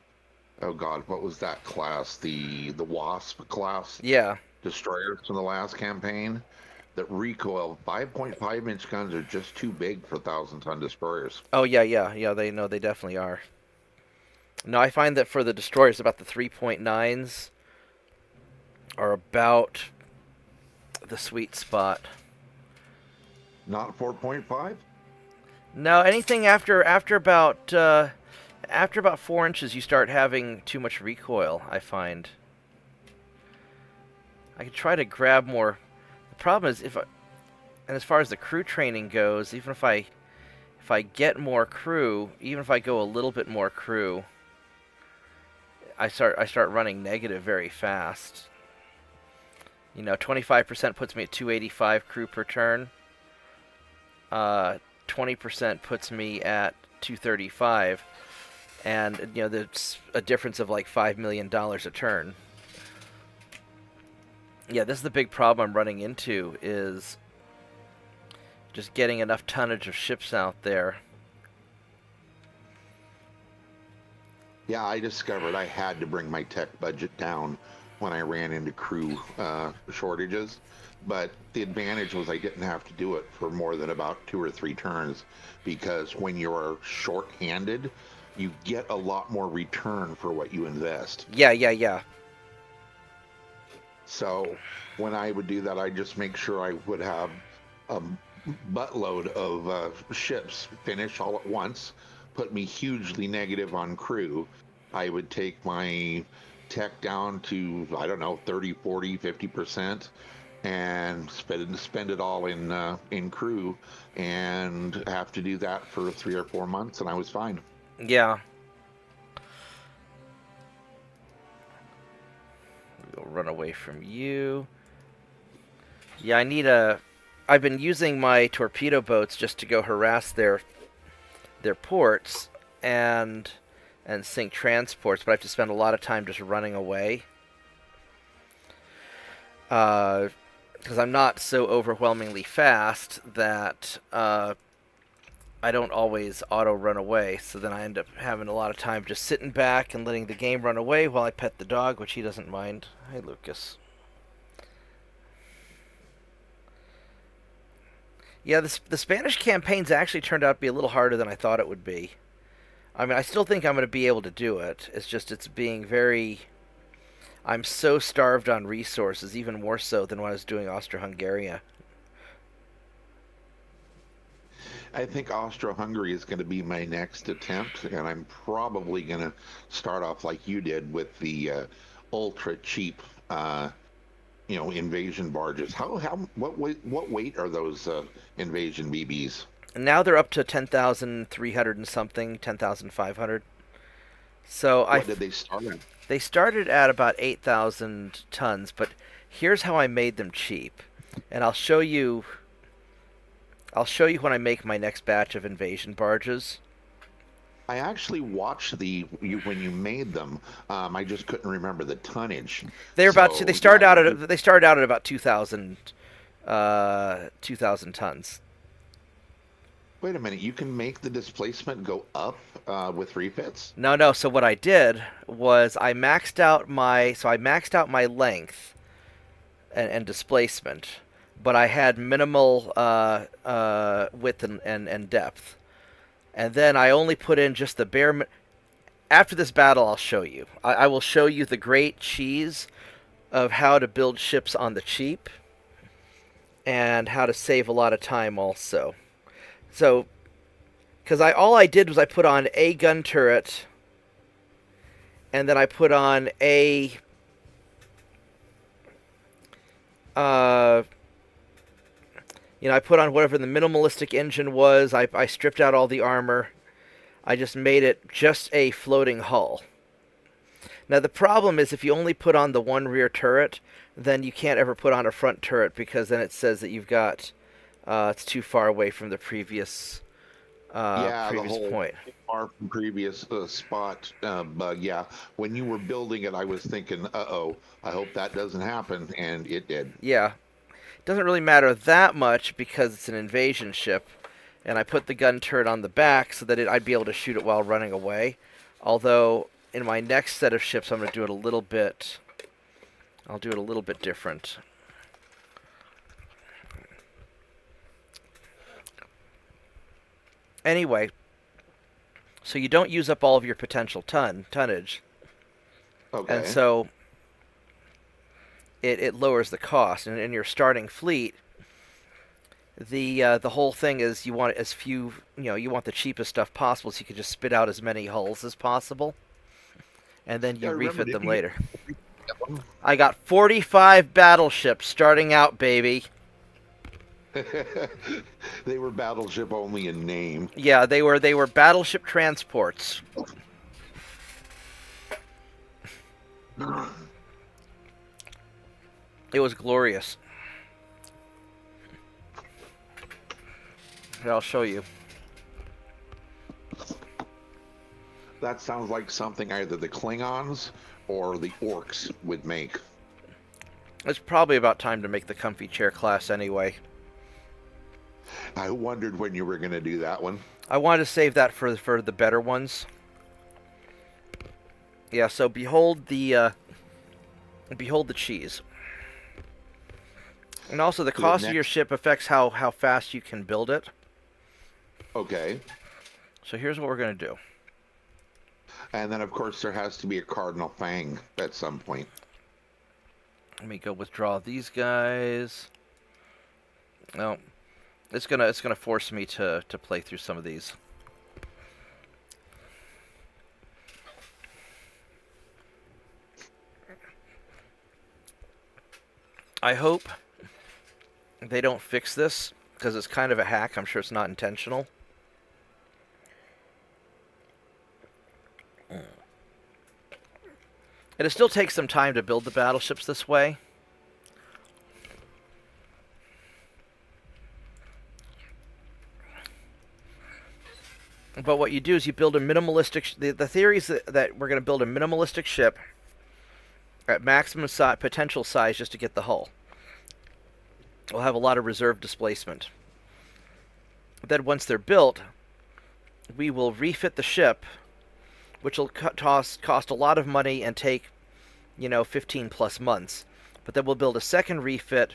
oh God, what was that class? The Wasp class Yeah. destroyers from the last campaign that recoil 5.5-inch guns are just too big for 1,000-ton destroyers. Oh yeah, yeah, yeah. They know they definitely are. No, I find that for the destroyers, about the 3.9s are about the sweet spot. Not 4.5? No, anything after about 4 inches, you start having too much recoil. I find I could try to grab more. The problem is and as far as the crew training goes, even if I get more crew, even if I go a little bit more crew, I start running negative very fast. 25% puts me at 285 crew per turn. 20% puts me at 235, and there's a difference of like $5 million a turn. Yeah, this is the big problem I'm running into, is just getting enough tonnage of ships out there. Yeah, I discovered I had to bring my tech budget down when I ran into crew shortages. But the advantage was I didn't have to do it for more than about 2 or 3 turns, because when you're short-handed, you get a lot more return for what you invest. Yeah, yeah, yeah. So when I would do that, I just make sure I would have a buttload of ships finish all at once, put me hugely negative on crew. I would take my tech down to, I don't know, 30, 40, 50%, and spend it all in crew, and have to do that for 3 or 4 months, and I was fine. Yeah. We'll run away from you. Yeah, I've been using my torpedo boats just to go harass their ports and sink transports, but I have to spend a lot of time just running away. Because I'm not so overwhelmingly fast that I don't always auto run away, so then I end up having a lot of time just sitting back and letting the game run away while I pet the dog, which he doesn't mind. Hi, Lucas. Yeah, the Spanish campaign's actually turned out to be a little harder than I thought it would be. I mean, I still think I'm going to be able to do it. It's just it's being very... I'm so starved on resources, even more so than when I was doing Austro-Hungaria. I think Austro-Hungary is going to be my next attempt, and I'm probably going to start off like you did with the ultra cheap, invasion barges. What weight are those invasion BBs? And now they're up to 10,300 and something, 10,500. So What did they start at? they started at about 8,000 tons, but here's how I made them cheap. And I'll show you when I make my next batch of invasion barges. I actually watched when you made them. I just couldn't remember the tonnage. They're about So they yeah, started out at about 2,000 tons. wait a minute. You can make the displacement go up with refits. No. So what I did was I maxed out my length and displacement, but I had minimal width and depth. And then I only put in just the bare. After this battle, I'll show you. I will show you the great cheese of how to build ships on the cheap and how to save a lot of time also. So, because all I did was I put on a gun turret, and then I put on a I put on whatever the minimalistic engine was. I stripped out all the armor. I just made it just a floating hull. Now, the problem is if you only put on the one rear turret, then you can't ever put on a front turret, because then it says that you've got... it's too far away from the previous The whole point. far from previous spot bug. Yeah, when you were building it, I was thinking, "Uh-oh, I hope that doesn't happen," and it did. Yeah. It doesn't really matter that much because it's an invasion ship, and I put the gun turret on the back so that I'd be able to shoot it while running away. Although in my next set of ships, I'm going to do it a little bit. I'll do it a little bit different. Anyway, so you don't use up all of your potential tonnage, and Okay. so it lowers the cost. And in your starting fleet, the whole thing is you want as few, you want the cheapest stuff possible, so you can just spit out as many hulls as possible, and then Yeah, I you remember. refit Didn't them you later. get one? I got 45 battleships starting out, baby. They were battleship only in name. Yeah, they were battleship transports. It was glorious. Here, I'll show you. That sounds like something either the Klingons or the Orcs would make. It's probably about time to make the comfy chair class anyway. I wondered when you were going to do that one. I wanted to save that for the better ones. Yeah, so behold the cheese. And also the cost of your ship affects how fast you can build it. Okay. So here's what we're going to do. And then, of course, there has to be a Cardinal Fang at some point. Let me go withdraw these guys. No, it's gonna force me to play through some of these. I hope they don't fix this, because it's kind of a hack. I'm sure it's not intentional. It still takes some time to build the battleships this way. But what you do is you build a minimalistic... The theory is that we're going to build a minimalistic ship at maximum potential size just to get the hull. We'll have a lot of reserve displacement. Then once they're built, we will refit the ship, which will cost a lot of money and take, 15 plus months. But then we'll build a second refit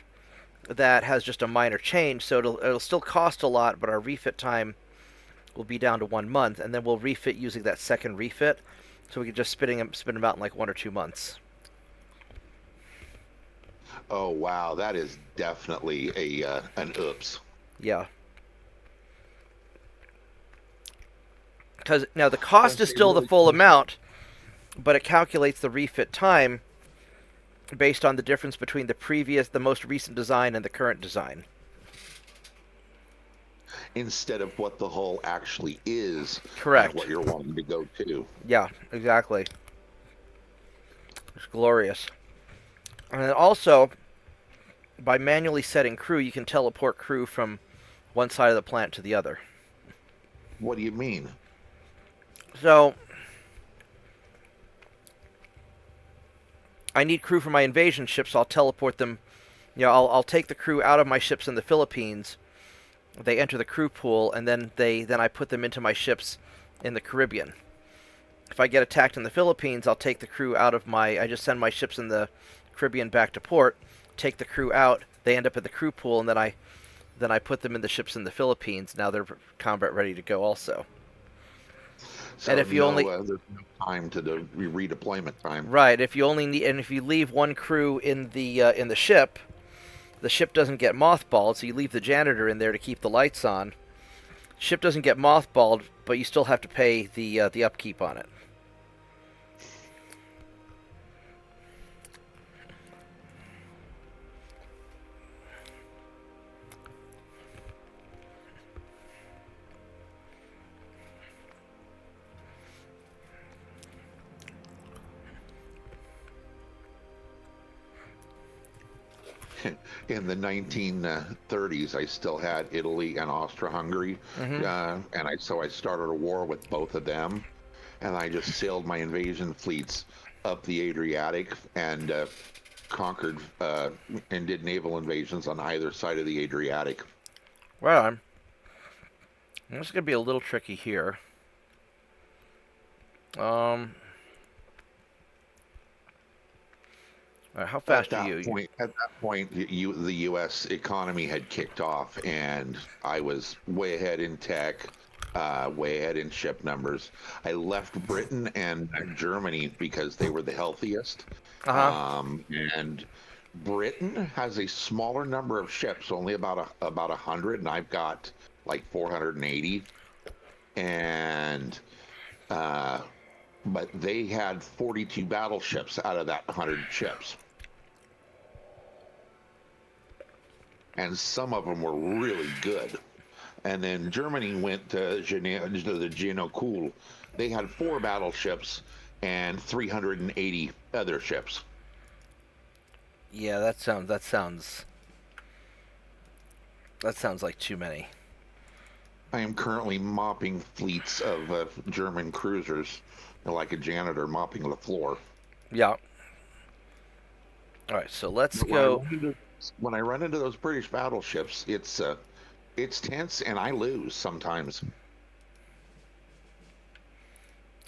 that has just a minor change, so it'll still cost a lot, but our refit time will be down to 1 month, and then we'll refit using that second refit, so we can just spin them out in like 1 or 2 months. Oh wow, that is definitely an oops. Yeah. Because now the cost is still the full amount, but it calculates the refit time based on the difference between the most recent design and the current design. Instead of what the hull actually is. Correct. And what you're wanting to go to. Yeah, exactly. It's glorious. And then also, by manually setting crew, you can teleport crew from one side of the planet to the other. What do you mean? So, I need crew for my invasion ships, so I'll teleport them. I'll take the crew out of my ships in the Philippines. They enter the crew pool, and then I put them into my ships in the Caribbean. If I get attacked in the Philippines, I'll take the crew out of I just send my ships in the Caribbean back to port, take the crew out, they end up in the crew pool, and then I put them in the ships in the Philippines. Now they're combat ready to go also. So and if you there's no time to the redeployment time. Right, if you leave one crew in the ship doesn't get mothballed, so you leave the janitor in there to keep the lights on. Ship doesn't get mothballed, but you still have to pay the upkeep on it. In the 1930s, I still had Italy and Austria-Hungary, and I started a war with both of them, and I just sailed my invasion fleets up the Adriatic and conquered and did naval invasions on either side of the Adriatic. Well, this is gonna be a little tricky here. All right, how At fast are that you? point, the U.S. economy had kicked off, and I was way ahead in tech, way ahead in ship numbers. I left Britain and Germany because they were the healthiest, Uh-huh. and Britain has a smaller number of ships, only about 100, and I've got like 480, and uh, but they had 42 battleships out of that 100 ships. And some of them were really good. And then Germany went to the Genocool. They had 4 battleships and 380 other ships. Yeah, that sounds like too many. I am currently mopping fleets of German cruisers, like a janitor mopping the floor. Yeah. All right, so let's But go. when I run into those British battleships, it's tense, and I lose sometimes.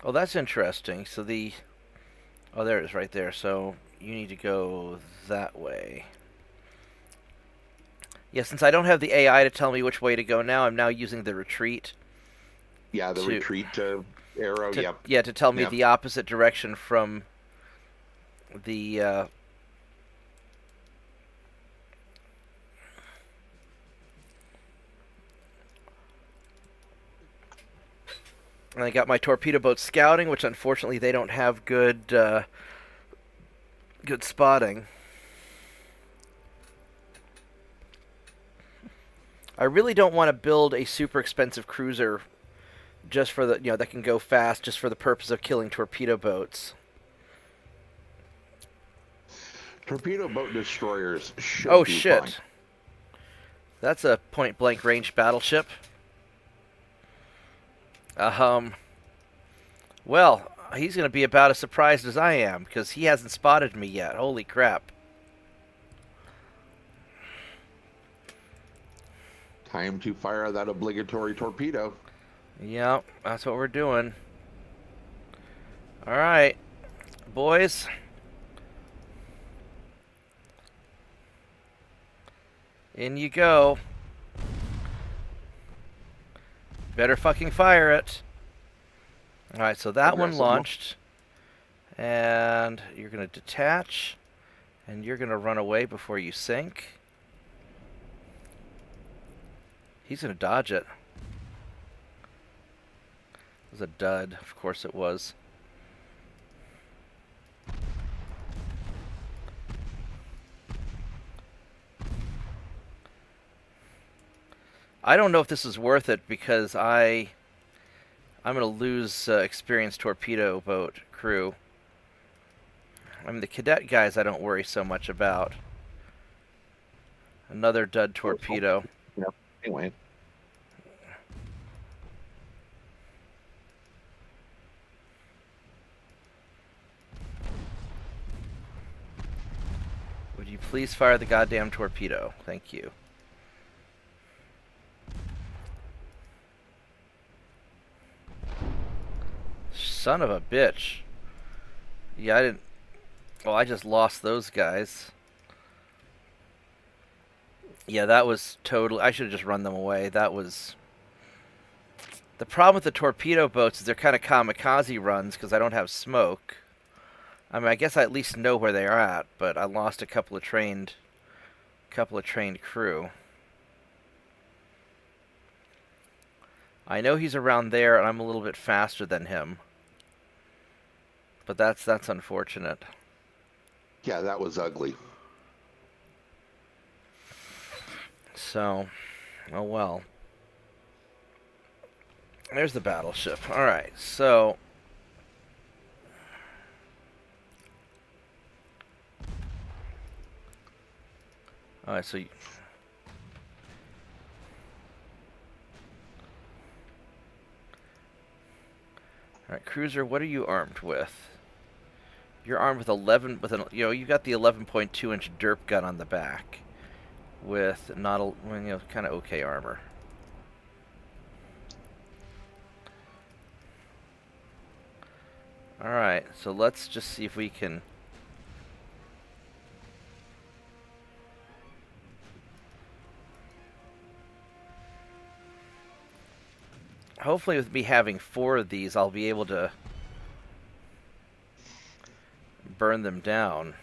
Oh, that's interesting. Oh, there it is right there. So you need to go that way. Yeah, since I don't have the AI to tell me which way to go now, I'm now using the retreat Yeah, the to retreat arrow. to Yep, yeah to tell me yep. the opposite direction from the. And I got my torpedo boat scouting, which unfortunately they don't have good spotting. I really don't want to build a super expensive cruiser just for that can go fast just for the purpose of killing torpedo boats. Torpedo boat destroyers Oh should be fine. shit. That's a point blank range battleship. Um well, he's going to be about as surprised as I am because he hasn't spotted me yet. Holy crap. Time to fire that obligatory torpedo. Yep, that's what we're doing. All right, boys. In you go. Better fucking fire it. All right, so that one Aggressive. launched. And you're going to detach. And you're going to run away before you sink. He's going to dodge it. It was a dud. Of course it was. I don't know if this is worth it because I'm going to lose experienced torpedo boat crew. I mean, the cadet guys I don't worry so much about. Another dud torpedo. Yep. Anyway, Would you please fire the goddamn torpedo? Thank you. Son of a bitch. Yeah, I didn't... Well, I just lost those guys. Yeah, that was totally... I should have just run them away. That was... The problem with the torpedo boats is they're kind of kamikaze runs because I don't have smoke. I mean, I guess I at least know where they are at, but I lost a couple of trained crew. I know he's around there, and I'm a little bit faster than him. But that's unfortunate. yeah, that was ugly. So, oh well. There's the battleship. All right, so all right, so all right, cruiser, what are you armed with? You're armed with 11 with an you got the 11.2 inch derp gun on the back with not a kind of okay armor. All right, so let's just see if we can hopefully with me having 4 of these, I'll be able to burn them down.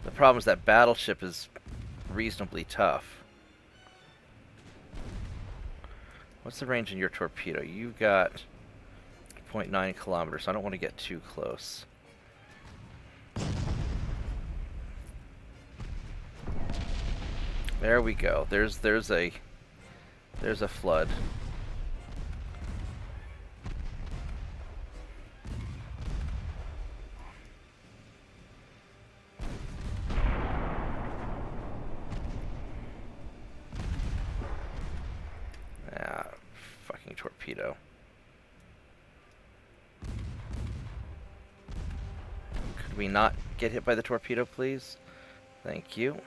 The problem is that battleship is reasonably tough. What's the range in your torpedo? You've got 0.9 kilometers. I don't want to get too close. There we go. There's a flood. Ah, fucking torpedo. Could we not get hit by the torpedo, please? Thank you.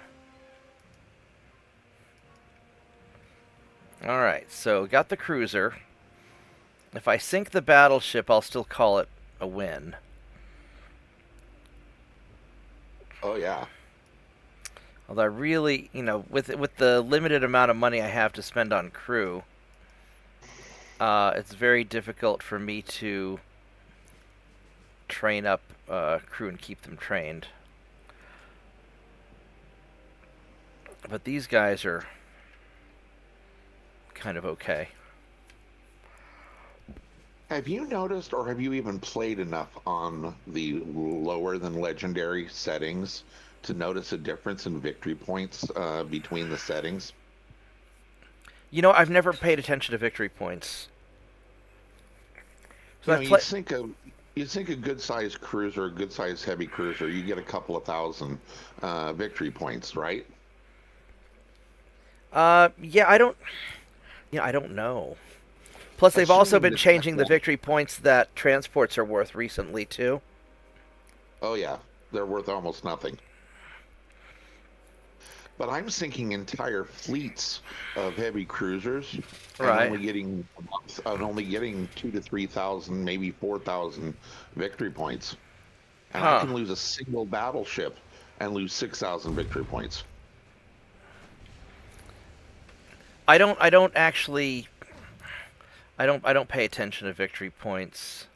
Alright, so got the cruiser. If I sink the battleship, I'll still call it a win. Oh, yeah. Although I really, with the limited amount of money I have to spend on crew, it's very difficult for me to train up crew and keep them trained. But these guys are kind of okay. Have you noticed, or have you even played enough on the lower than legendary settings to notice a difference in victory points between the settings? I've never paid attention to victory points. So you think a good-sized cruiser, a good-sized heavy cruiser, you get a couple of thousand victory points, right? Yeah, I don't know. Plus, they've also been changing the victory points that transports are worth recently, too. Oh, yeah. They're worth almost nothing. But I'm sinking entire fleets of heavy cruisers, right? And only getting 2,000 to 3,000, maybe 4,000 victory points, and I can lose a single battleship and lose 6,000 victory points. I don't pay attention to victory points.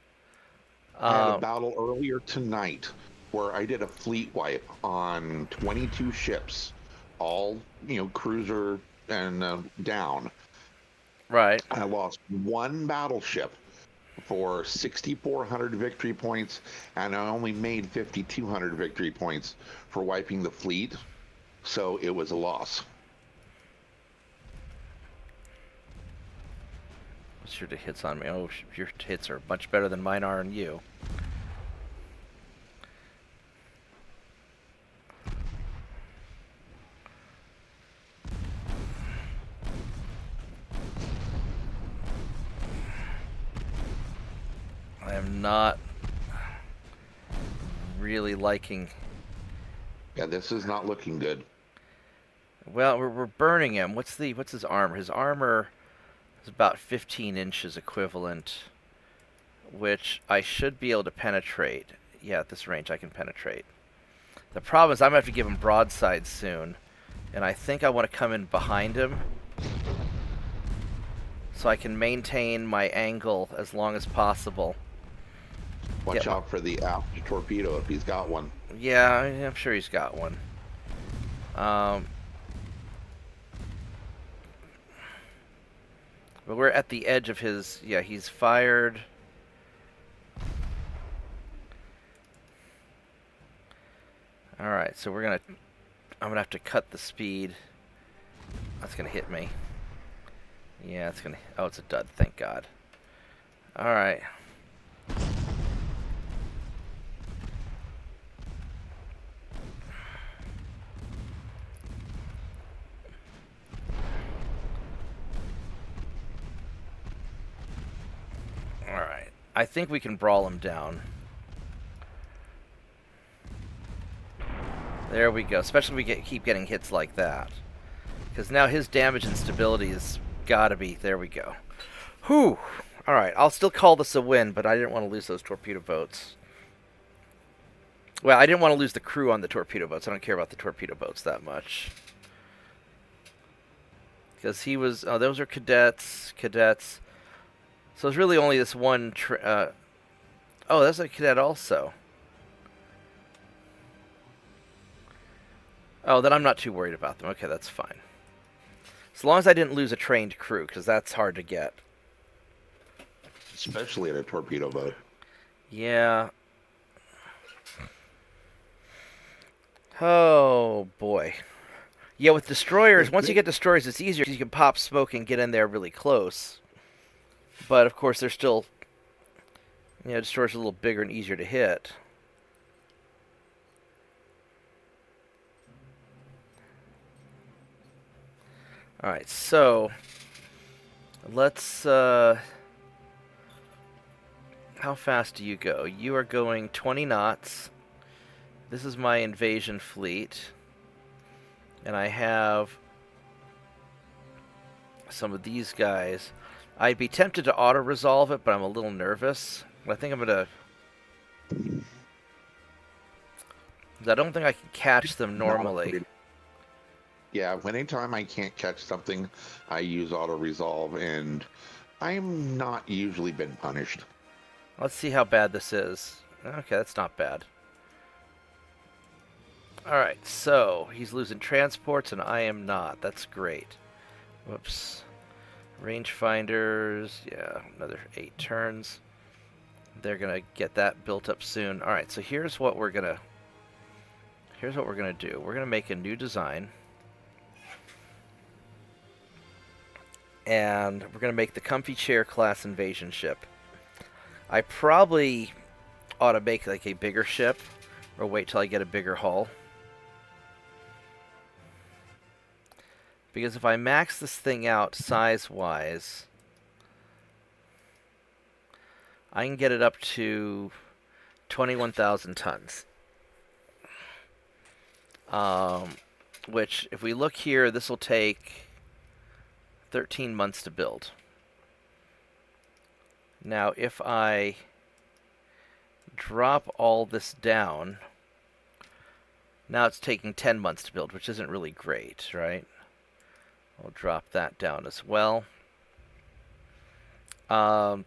I had a battle earlier tonight where I did a fleet wipe on 22 ships, all cruiser and down. Right. I lost one battleship for 6,400 victory points, and I only made 5,200 victory points for wiping the fleet, so it was a loss. What's your hits on me? Oh, your hits are much better than mine are on you. I am not really liking. Yeah, this is not looking good. Well, we're burning him. What's his armor? His armor is about 15 inches equivalent, which I should be able to penetrate. Yeah, at this range I can penetrate. The problem is I'm going to have to give him broadside soon, and I think I want to come in behind him so I can maintain my angle as long as possible. Watch out for the aft torpedo if he's got one. Yeah, I'm sure he's got one. But we're at the edge of his... Yeah, he's fired. Alright, so I'm gonna have to cut the speed. That's gonna hit me. Yeah, it's gonna... Oh, it's a dud, thank God. Alright. Alright. I think we can brawl him down. There we go. Especially if we keep getting hits like that. Because now his damage and stability has got to be... There we go. Whew. Alright, I'll still call this a win, but I didn't want to lose those torpedo boats. Well, I didn't want to lose the crew on the torpedo boats. I don't care about the torpedo boats that much. Because he was... Oh, those are cadets. Cadets. So it's really only this one. Oh, that's a cadet also. Oh, then I'm not too worried about them. Okay, that's fine. As long as I didn't lose a trained crew, because that's hard to get. especially at a torpedo boat. Yeah. Oh, boy. Yeah, with destroyers, The once you thing, get destroyers, it's easier because you can pop smoke and get in there really close. But, of course, they're still... destroyers are a little bigger and easier to hit. Alright, so... Let's, How fast do you go? You are going 20 knots. This is my invasion fleet. And I have some of these guys. I'd be tempted to auto-resolve it, but I'm a little nervous. I think I'm going to... I don't think I can catch them normally. Yeah, anytime I can't catch something, I use auto resolve, and I'm not usually been punished. Let's see how bad this is. Okay, that's not bad. Alright, so he's losing transports and I am not. That's great. Whoops. Rangefinders, yeah, another 8 turns. They're gonna get that built up soon. Alright, so here's what we're gonna do. We're gonna make a new design. And we're gonna make the Comfy Chair class invasion ship. I probably ought to make like a bigger ship, or wait till I get a bigger hull. Because if I max this thing out size-wise, I can get it up to 21,000 tons. Which, if we look here, this will take 13 months to build. Now, if I drop all this down, now it's taking 10 months to build, which isn't really great, right? I'll drop that down as well. And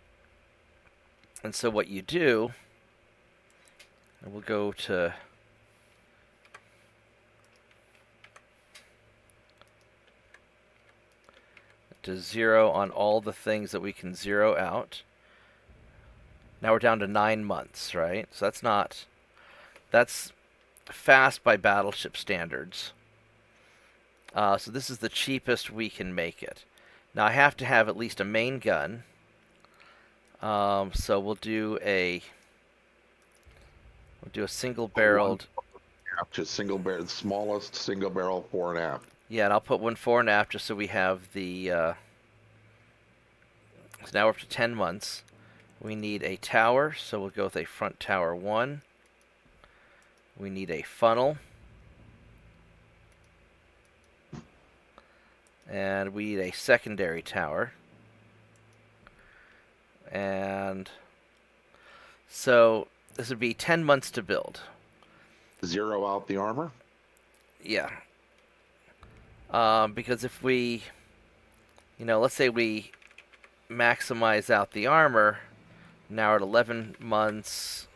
so what you do, and we'll go to zero on all the things that we can zero out. Now we're down to 9 months, right? So that's fast by battleship standards. So this is the cheapest we can make it. Now I have to have at least a main gun. So we'll do a single-barreled. Just single barrel, smallest single barrel fore and aft. Yeah, and I'll put one fore and aft just so we have the. So now we're up to 10 months. We need a tower, so we'll go with a front tower 1. We need a funnel. And we need a secondary tower. And so this would be 10 months to build. Zero out the armor? Yeah. Because if we, let's say we maximize out the armor, now we're at 11 months.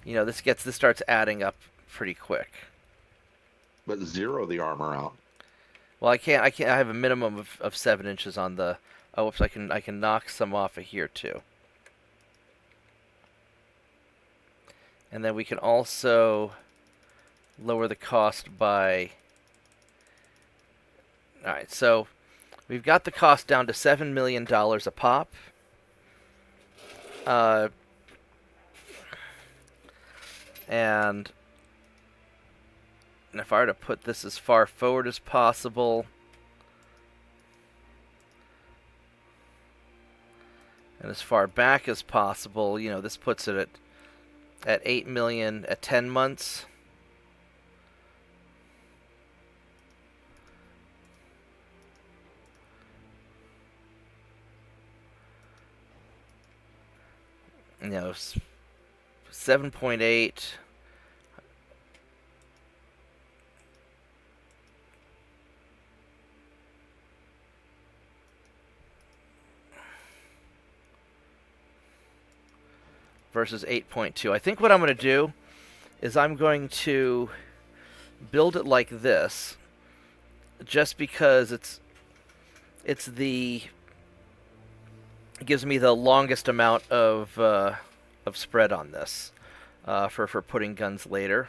This starts adding up pretty quick. But zero the armor out. Well, I can't. I have a minimum of 7 inches on the. Oh, whoops! I can knock some off of here too. And then we can also lower the cost by. All right, so we've got the cost down to $7 million a pop. And if I were to put this as far forward as possible, and as far back as possible, this puts it at 8 million at 10 months. You know, 7.8. versus 8.2. I think what I'm going to do is I'm going to build it like this, just because it gives me the longest amount of spread on this for putting guns later.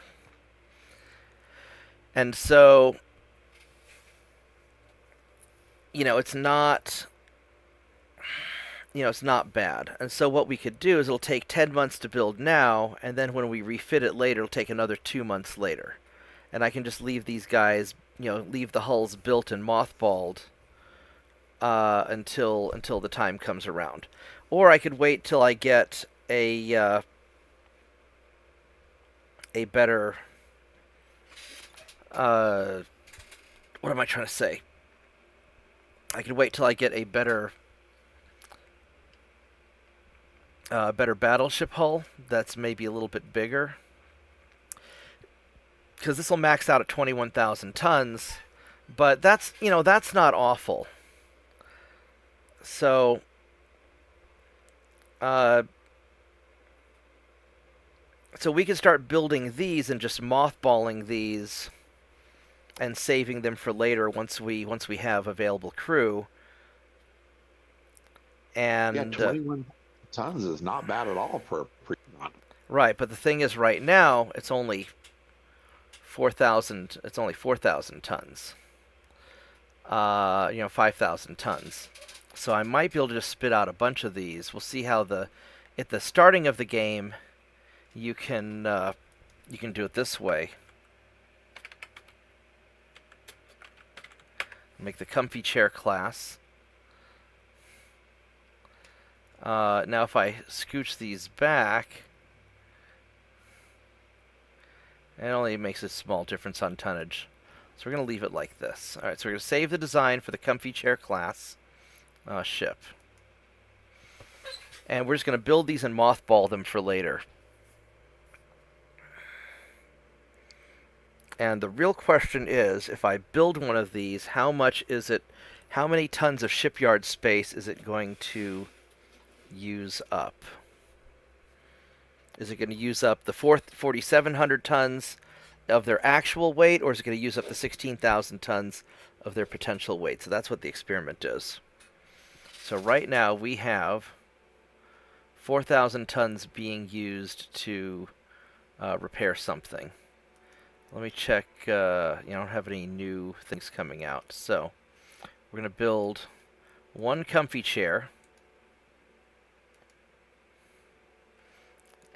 And so, it's not it's not bad. And so what we could do is it'll take 10 months to build now, and then when we refit it later, it'll take another 2 months later. And I can just leave these guys, leave the hulls built and mothballed until the time comes around. Or I could wait till I get a better what am I trying to say? I could wait till I get a better battleship hull that's maybe a little bit bigger, because this will max out at 21,000 tons, but that's not awful. So so we can start building these and just mothballing these and saving them for later once we have available crew. And yeah, 21 tons is not bad at all for a pre-con. Right, but the thing is, right now it's only 4,000. It's only 4,000 tons. 5,000 tons. So I might be able to just spit out a bunch of these. We'll see how at the starting of the game, you can do it this way. Make the comfy chair class. Now if I scooch these back, it only makes a small difference on tonnage. So we're going to leave it like this. Alright, so we're going to save the design for the comfy chair class ship. And we're just going to build these and mothball them for later. And the real question is, if I build one of these, how many tons of shipyard space is it going to use up? Is it going to use up the 4,700 tons of their actual weight, or is it going to use up the 16,000 tons of their potential weight? So that's what the experiment does. So right now we have 4,000 tons being used to repair something. Let me check. I don't have any new things coming out. So we're going to build one comfy chair.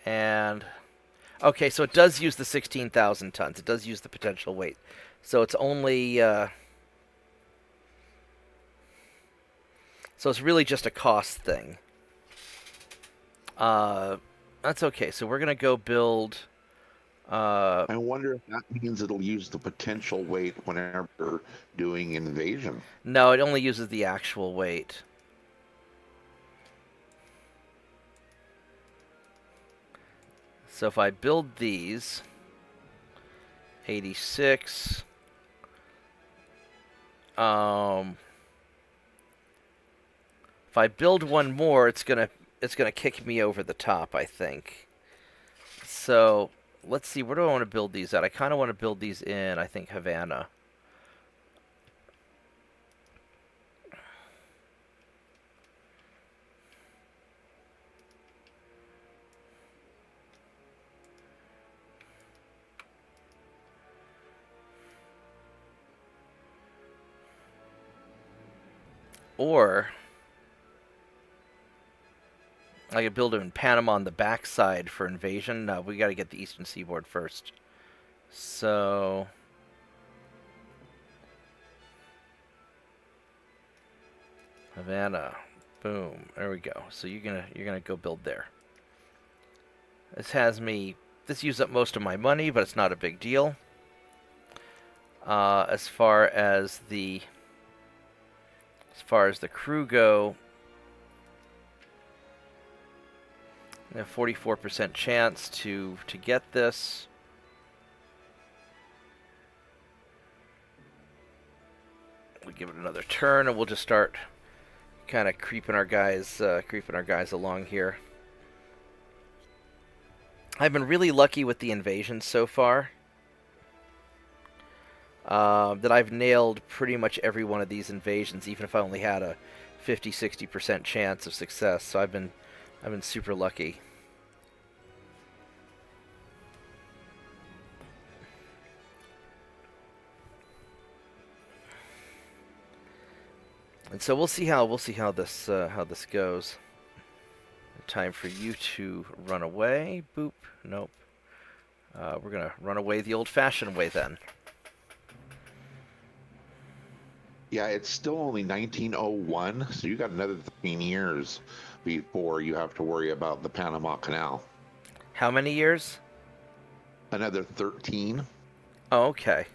And okay, so it does use the 16,000 tons. It does use the potential weight. So it's only so it's really just a cost thing. That's okay. So we're gonna go build. I wonder if that means it'll use the potential weight whenever you're doing invasion. No, it only uses the actual weight. So if I build these, 86, if I build one more, it's gonna kick me over the top, I think. So let's see, where do I want to build these at? I kind of want to build these in, I think, Havana. Or I could build them in Panama on the backside for invasion. No, we got to get the eastern seaboard first. So Havana, boom, there we go. So you're gonna go build there. This used up most of my money, but it's not a big deal. As far as the crew go, 44% chance to get this. We'll give it another turn, and we'll just start kind of creeping our guys along here. I've been really lucky with the invasions so far. That I've nailed pretty much every one of these invasions, even if I only had a 50-60% chance of success. So I've been super lucky. And so we'll see how this goes. Time for you to run away. Boop. Nope. We're gonna run away the old-fashioned way then. Yeah, it's still only 1901, so you got another 13 years before you have to worry about the Panama Canal. How many years? Another 13. Oh, okay.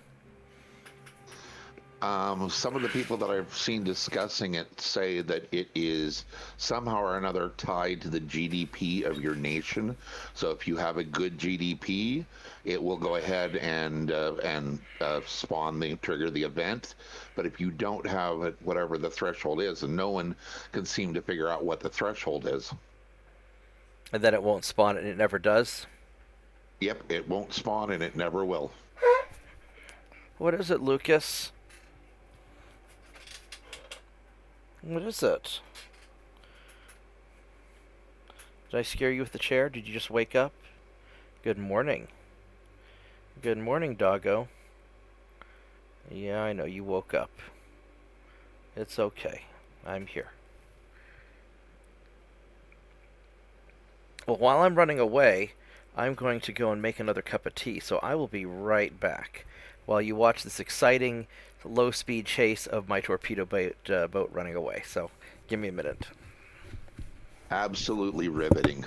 Some of the people that I've seen discussing it say that it is somehow or another tied to the GDP of your nation. So if you have a good GDP, it will go ahead and trigger the event. But if you don't have it, whatever the threshold is, and no one can seem to figure out what the threshold is. And then it won't spawn, and it never does. Yep, it won't spawn, and it never will. What is it, Lucas? What is it? Did I scare you with the chair? Did you just wake up? Good morning. Good morning, doggo. Yeah, I know you woke up. It's okay. I'm here. Well, while I'm running away, I'm going to go and make another cup of tea, so I will be right back while you watch this exciting low-speed chase of my torpedo boat running away. So, give me a minute. Absolutely riveting.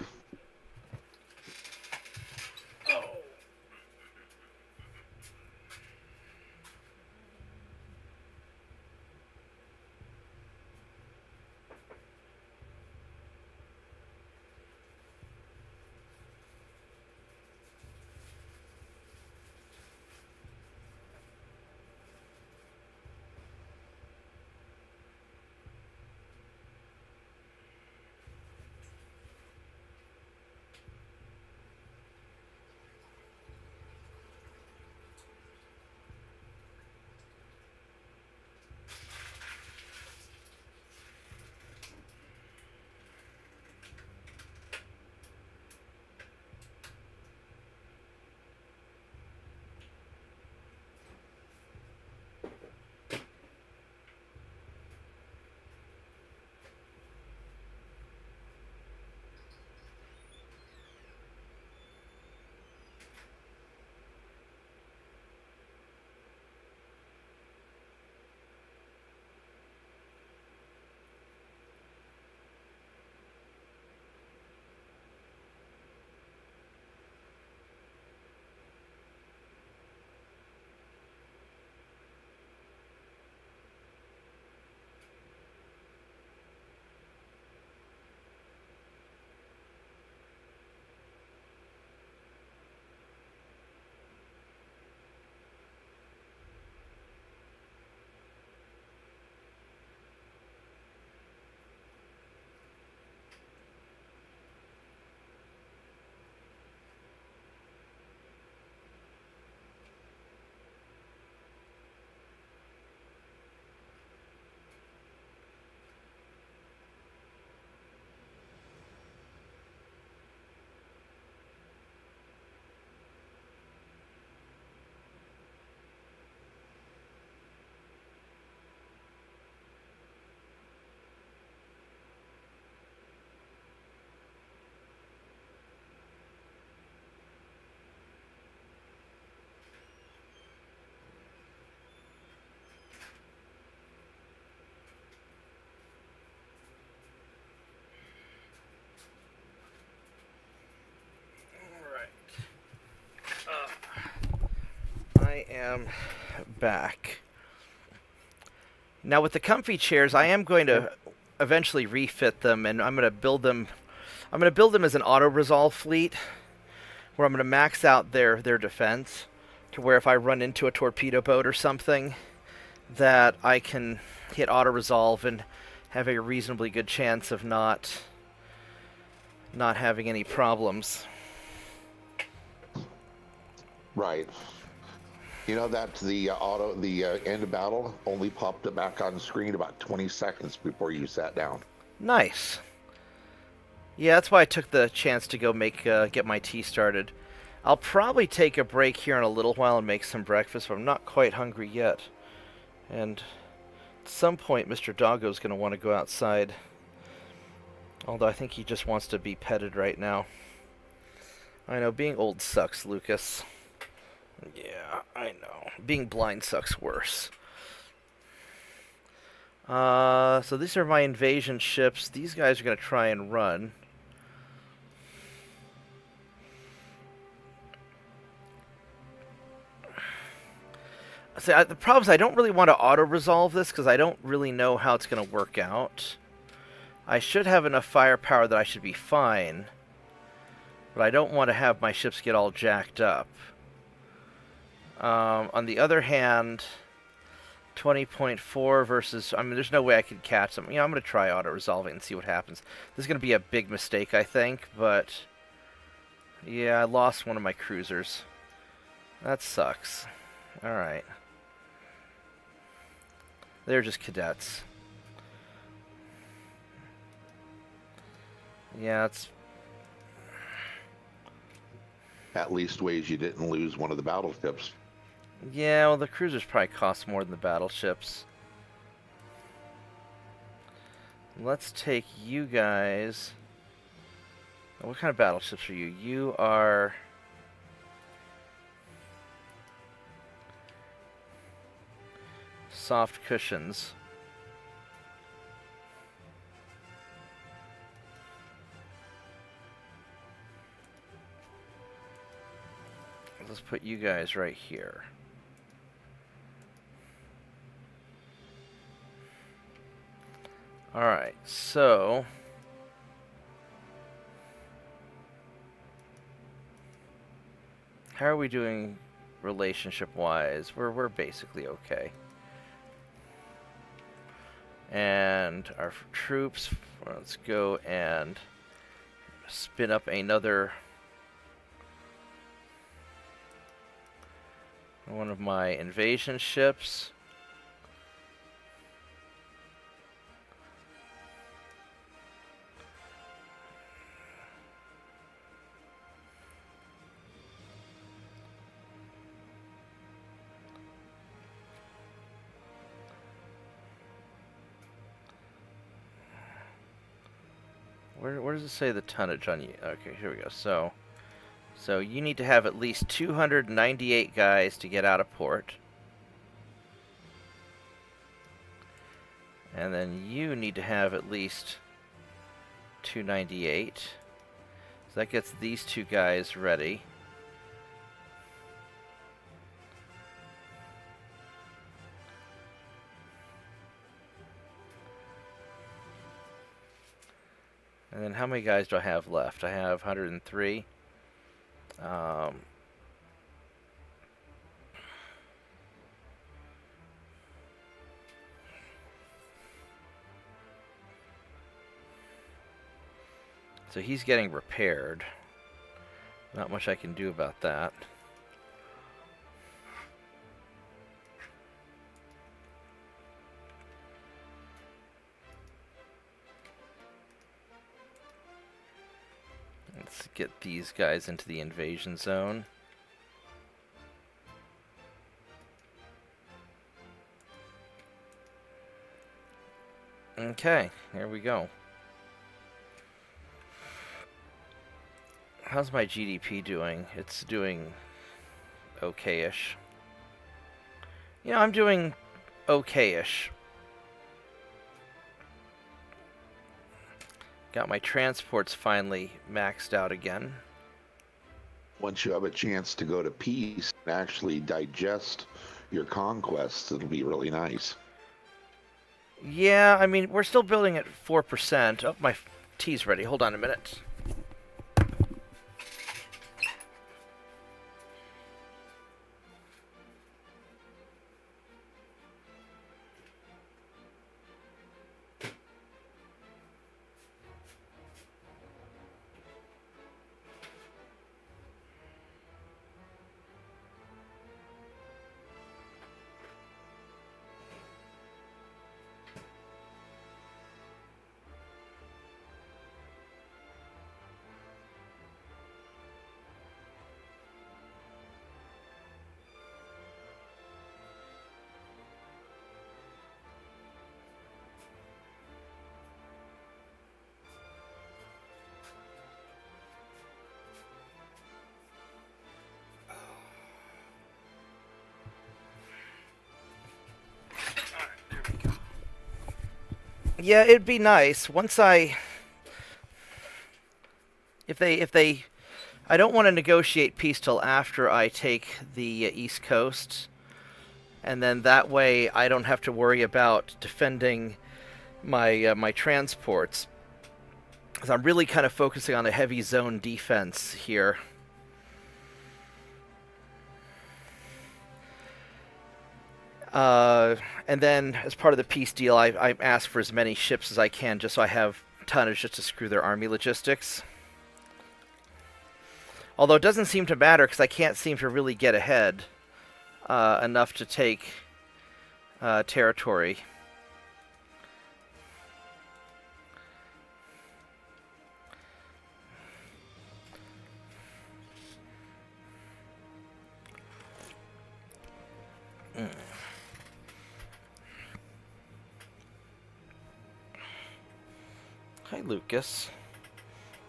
I am back. Now with the comfy chairs, I am going to eventually refit them, and I'm going to build them. I'm going to build them as an auto-resolve fleet, where I'm going to max out their defense, to where if I run into a torpedo boat or something, that I can hit auto-resolve and have a reasonably good chance of not having any problems. Right. You know that the end of battle only popped it back on screen about 20 seconds before you sat down. Nice. Yeah, that's why I took the chance to go get my tea started. I'll probably take a break here in a little while and make some breakfast, but I'm not quite hungry yet. And at some point, Mr. Doggo's going to want to go outside. Although I think he just wants to be petted right now. I know, being old sucks, Lucas. Yeah, I know. Being blind sucks worse. So these are my invasion ships. These guys are going to try and run. See, the problem is I don't really want to auto-resolve this because I don't really know how it's going to work out. I should have enough firepower that I should be fine. But I don't want to have my ships get all jacked up. On the other hand, 20.4 versus... I mean, there's no way I could catch them. You know, I'm going to try auto-resolving and see what happens. This is going to be a big mistake, I think, but... Yeah, I lost one of my cruisers. That sucks. Alright. They're just cadets. Yeah, it's... At least ways you didn't lose one of the battleships. Yeah, well, the cruisers probably cost more than the battleships. Let's take you guys... What kind of battleships are you? You are... Soft cushions. Let's put you guys right here. Alright, so... How are we doing relationship-wise? We're basically okay. And our troops, let's go and spin up another one of my invasion ships. Where does it say the tonnage on you? Okay, here we go. So you need to have at least 298 guys to get out of port. And then you need to have at least 298. So that gets these two guys ready. And then how many guys do I have left? I have 103. So he's getting repaired. Not much I can do about that. Let's get these guys into the invasion zone. Okay, here we go. How's my GDP doing? It's doing okay-ish. You know, I'm doing okay-ish. Got my transports finally maxed out again. Once you have a chance to go to peace and actually digest your conquests, it'll be really nice. Yeah, I mean, we're still building at 4%. Oh, my tea's ready. Hold on a minute. Yeah, it'd be nice once if they I don't want to negotiate peace till after I take the East Coast, and then that way I don't have to worry about defending my transports. Because I'm really kind of focusing on a heavy zone defense here. And then, as part of the peace deal, I ask for as many ships as I can, just so I have tonnage just to screw their army logistics. Although it doesn't seem to matter because I can't seem to really get ahead enough to take territory. Hi, Lucas.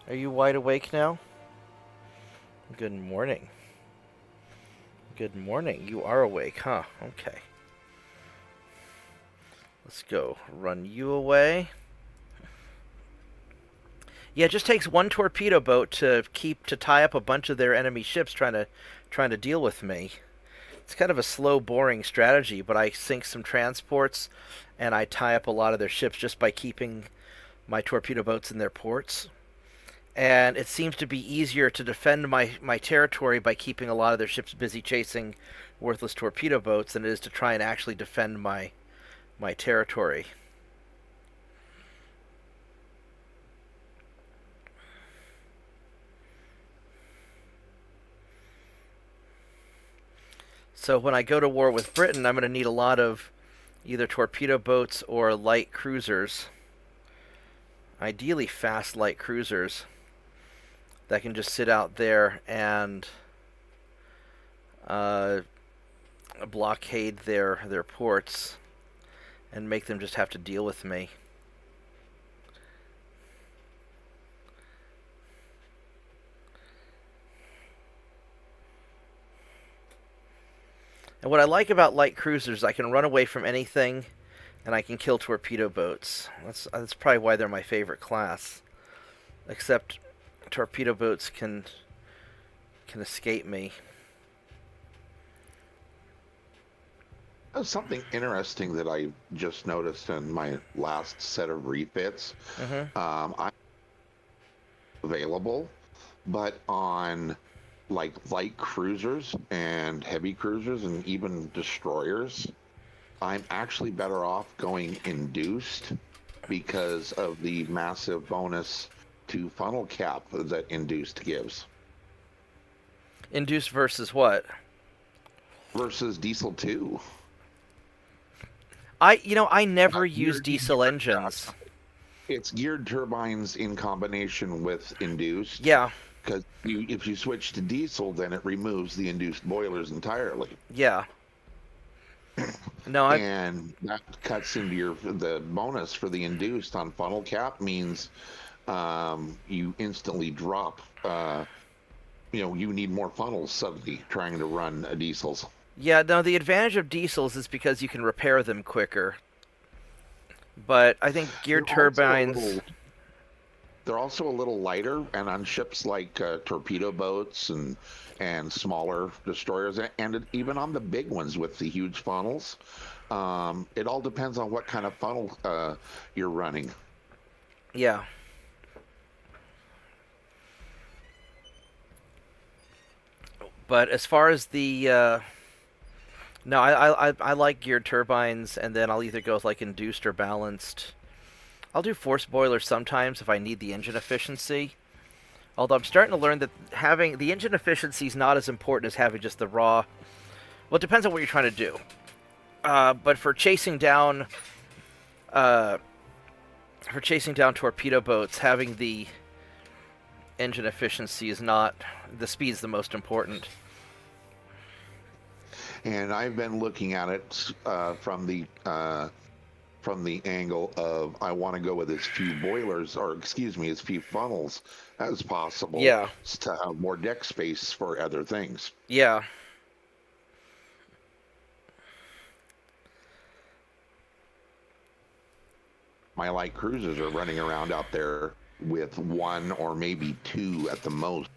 Are you wide awake now? Good morning. Good morning. You are awake, huh? Okay. Let's go. Run you away. Yeah, it just takes one torpedo boat to tie up a bunch of their enemy ships trying to deal with me. It's kind of a slow, boring strategy, but I sink some transports and I tie up a lot of their ships just by keeping my torpedo boats in their ports. And it seems to be easier to defend my territory by keeping a lot of their ships busy chasing worthless torpedo boats than it is to try and actually defend my territory. So when I go to war with Britain, I'm going to need a lot of either torpedo boats or light cruisers. Ideally fast light cruisers that can just sit out there and blockade their ports and make them just have to deal with me. And what I like about light cruisers, I can run away from anything, and I can kill torpedo boats. That's probably why they're my favorite class. Except torpedo boats can escape me. Something interesting that I just noticed in my last set of refits. I'm available, but on like light cruisers and heavy cruisers and even destroyers, I'm actually better off going induced because of the massive bonus to funnel cap that induced gives. Induced versus what? Versus diesel 2. I never use diesel engines. It's geared turbines in combination with induced. Yeah. Because if you switch to diesel, then it removes the induced boilers entirely. Yeah. And that cuts into the bonus for the induced on funnel cap means you instantly drop. You need more funnels suddenly trying to run diesels. Yeah, no, the advantage of diesels is because you can repair them quicker. But I think geared turbines... They're also a little lighter, and on ships like torpedo boats and smaller destroyers, and even on the big ones with the huge funnels, it all depends on what kind of funnel you're running. Yeah. But as far as the... No, I like geared turbines, and then I'll either go with like induced or balanced. I'll do force boilers sometimes if I need the engine efficiency. Although I'm starting to learn that having the engine efficiency is not as important as having just the raw. Well, it depends on what you're trying to do. But for chasing down torpedo boats, having the engine efficiency is not. The speed's the most important. And I've been looking at it from the angle of I want to go with as few boilers, or excuse me, as few funnels as possible. Yeah. To have more deck space for other things. Yeah. My light cruisers are running around out there with one or maybe two at the most.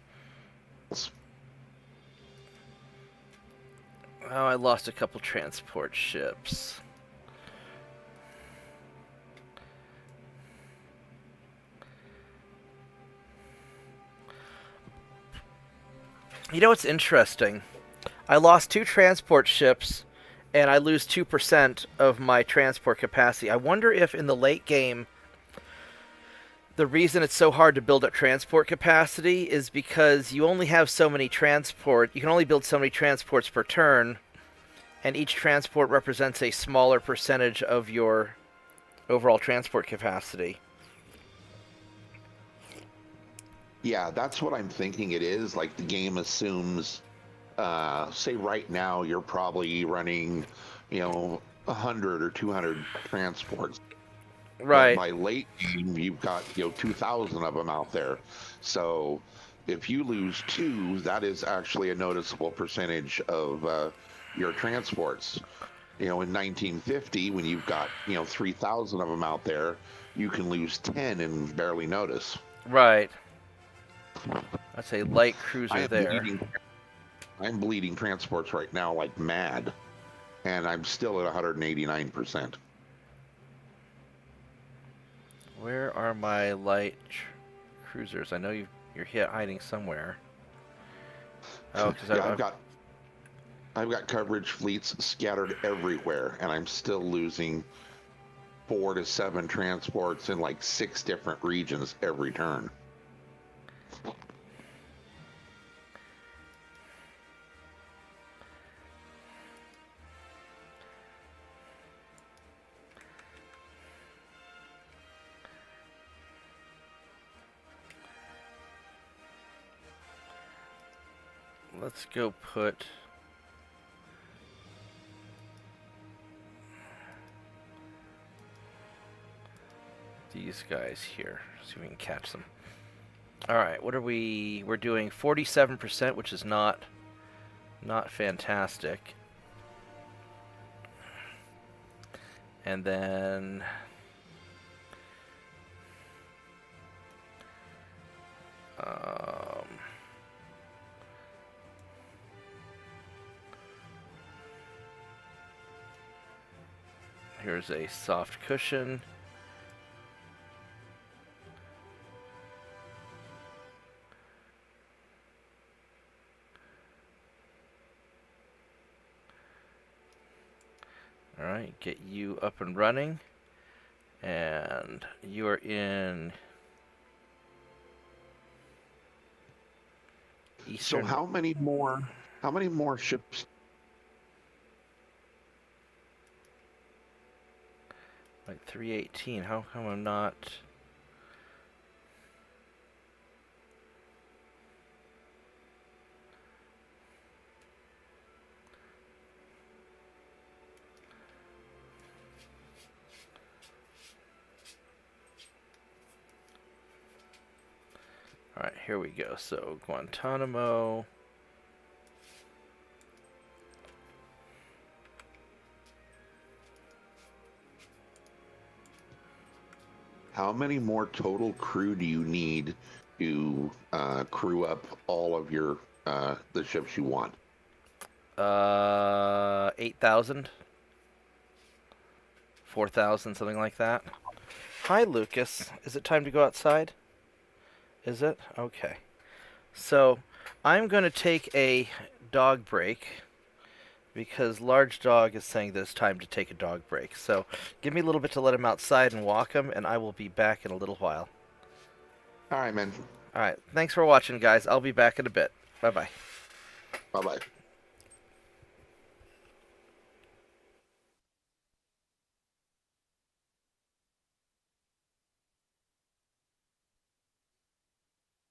Oh, I lost a couple transport ships. You know what's interesting? I lost 2 transport ships, and I lose 2% of my transport capacity. I wonder if in the late game, the reason it's so hard to build up transport capacity is because you only have so many transport. You can only build so many transports per turn, and each transport represents a smaller percentage of your overall transport capacity. Yeah, that's what I'm thinking it is. Like the game assumes, say right now you're probably running, 100 or 200 transports. But Right. by late game, you've got 2,000 of them out there. So if you lose two, that is actually a noticeable percentage of your transports. In 1950, when you've got 3,000 of them out there, you can lose 10 and barely notice. Right. That's a light I cruiser am there. bleeding. I'm bleeding transports right now like mad, and I'm still at 189%. Where are my light cruisers? I know you're hiding somewhere. Oh, because Yeah, I've got coverage fleets scattered everywhere, and I'm still losing 4 to 7 transports in like 6 different regions every turn. let's go put these guys here. See if we can catch them. All right, what are we? We're doing 47%, which is not fantastic. And then here's a soft cushion. All right, get you up and running. And you are in So Eastern. how many more ships? Like 318. How come I'm not? All right, here we go. So Guantanamo. How many more total crew do you need to crew up all of your the ships you want? 8,000, 4,000, something like that. Hi, Lucas. Is it time to go outside? Is it? Okay. So I'm going to take a dog break because Large Dog is saying that it's time to take a dog break. So give me a little bit to let him outside and walk him, and I will be back in a little while. All right, man. All right. Thanks for watching, guys. I'll be back in a bit. Bye-bye. Bye bye.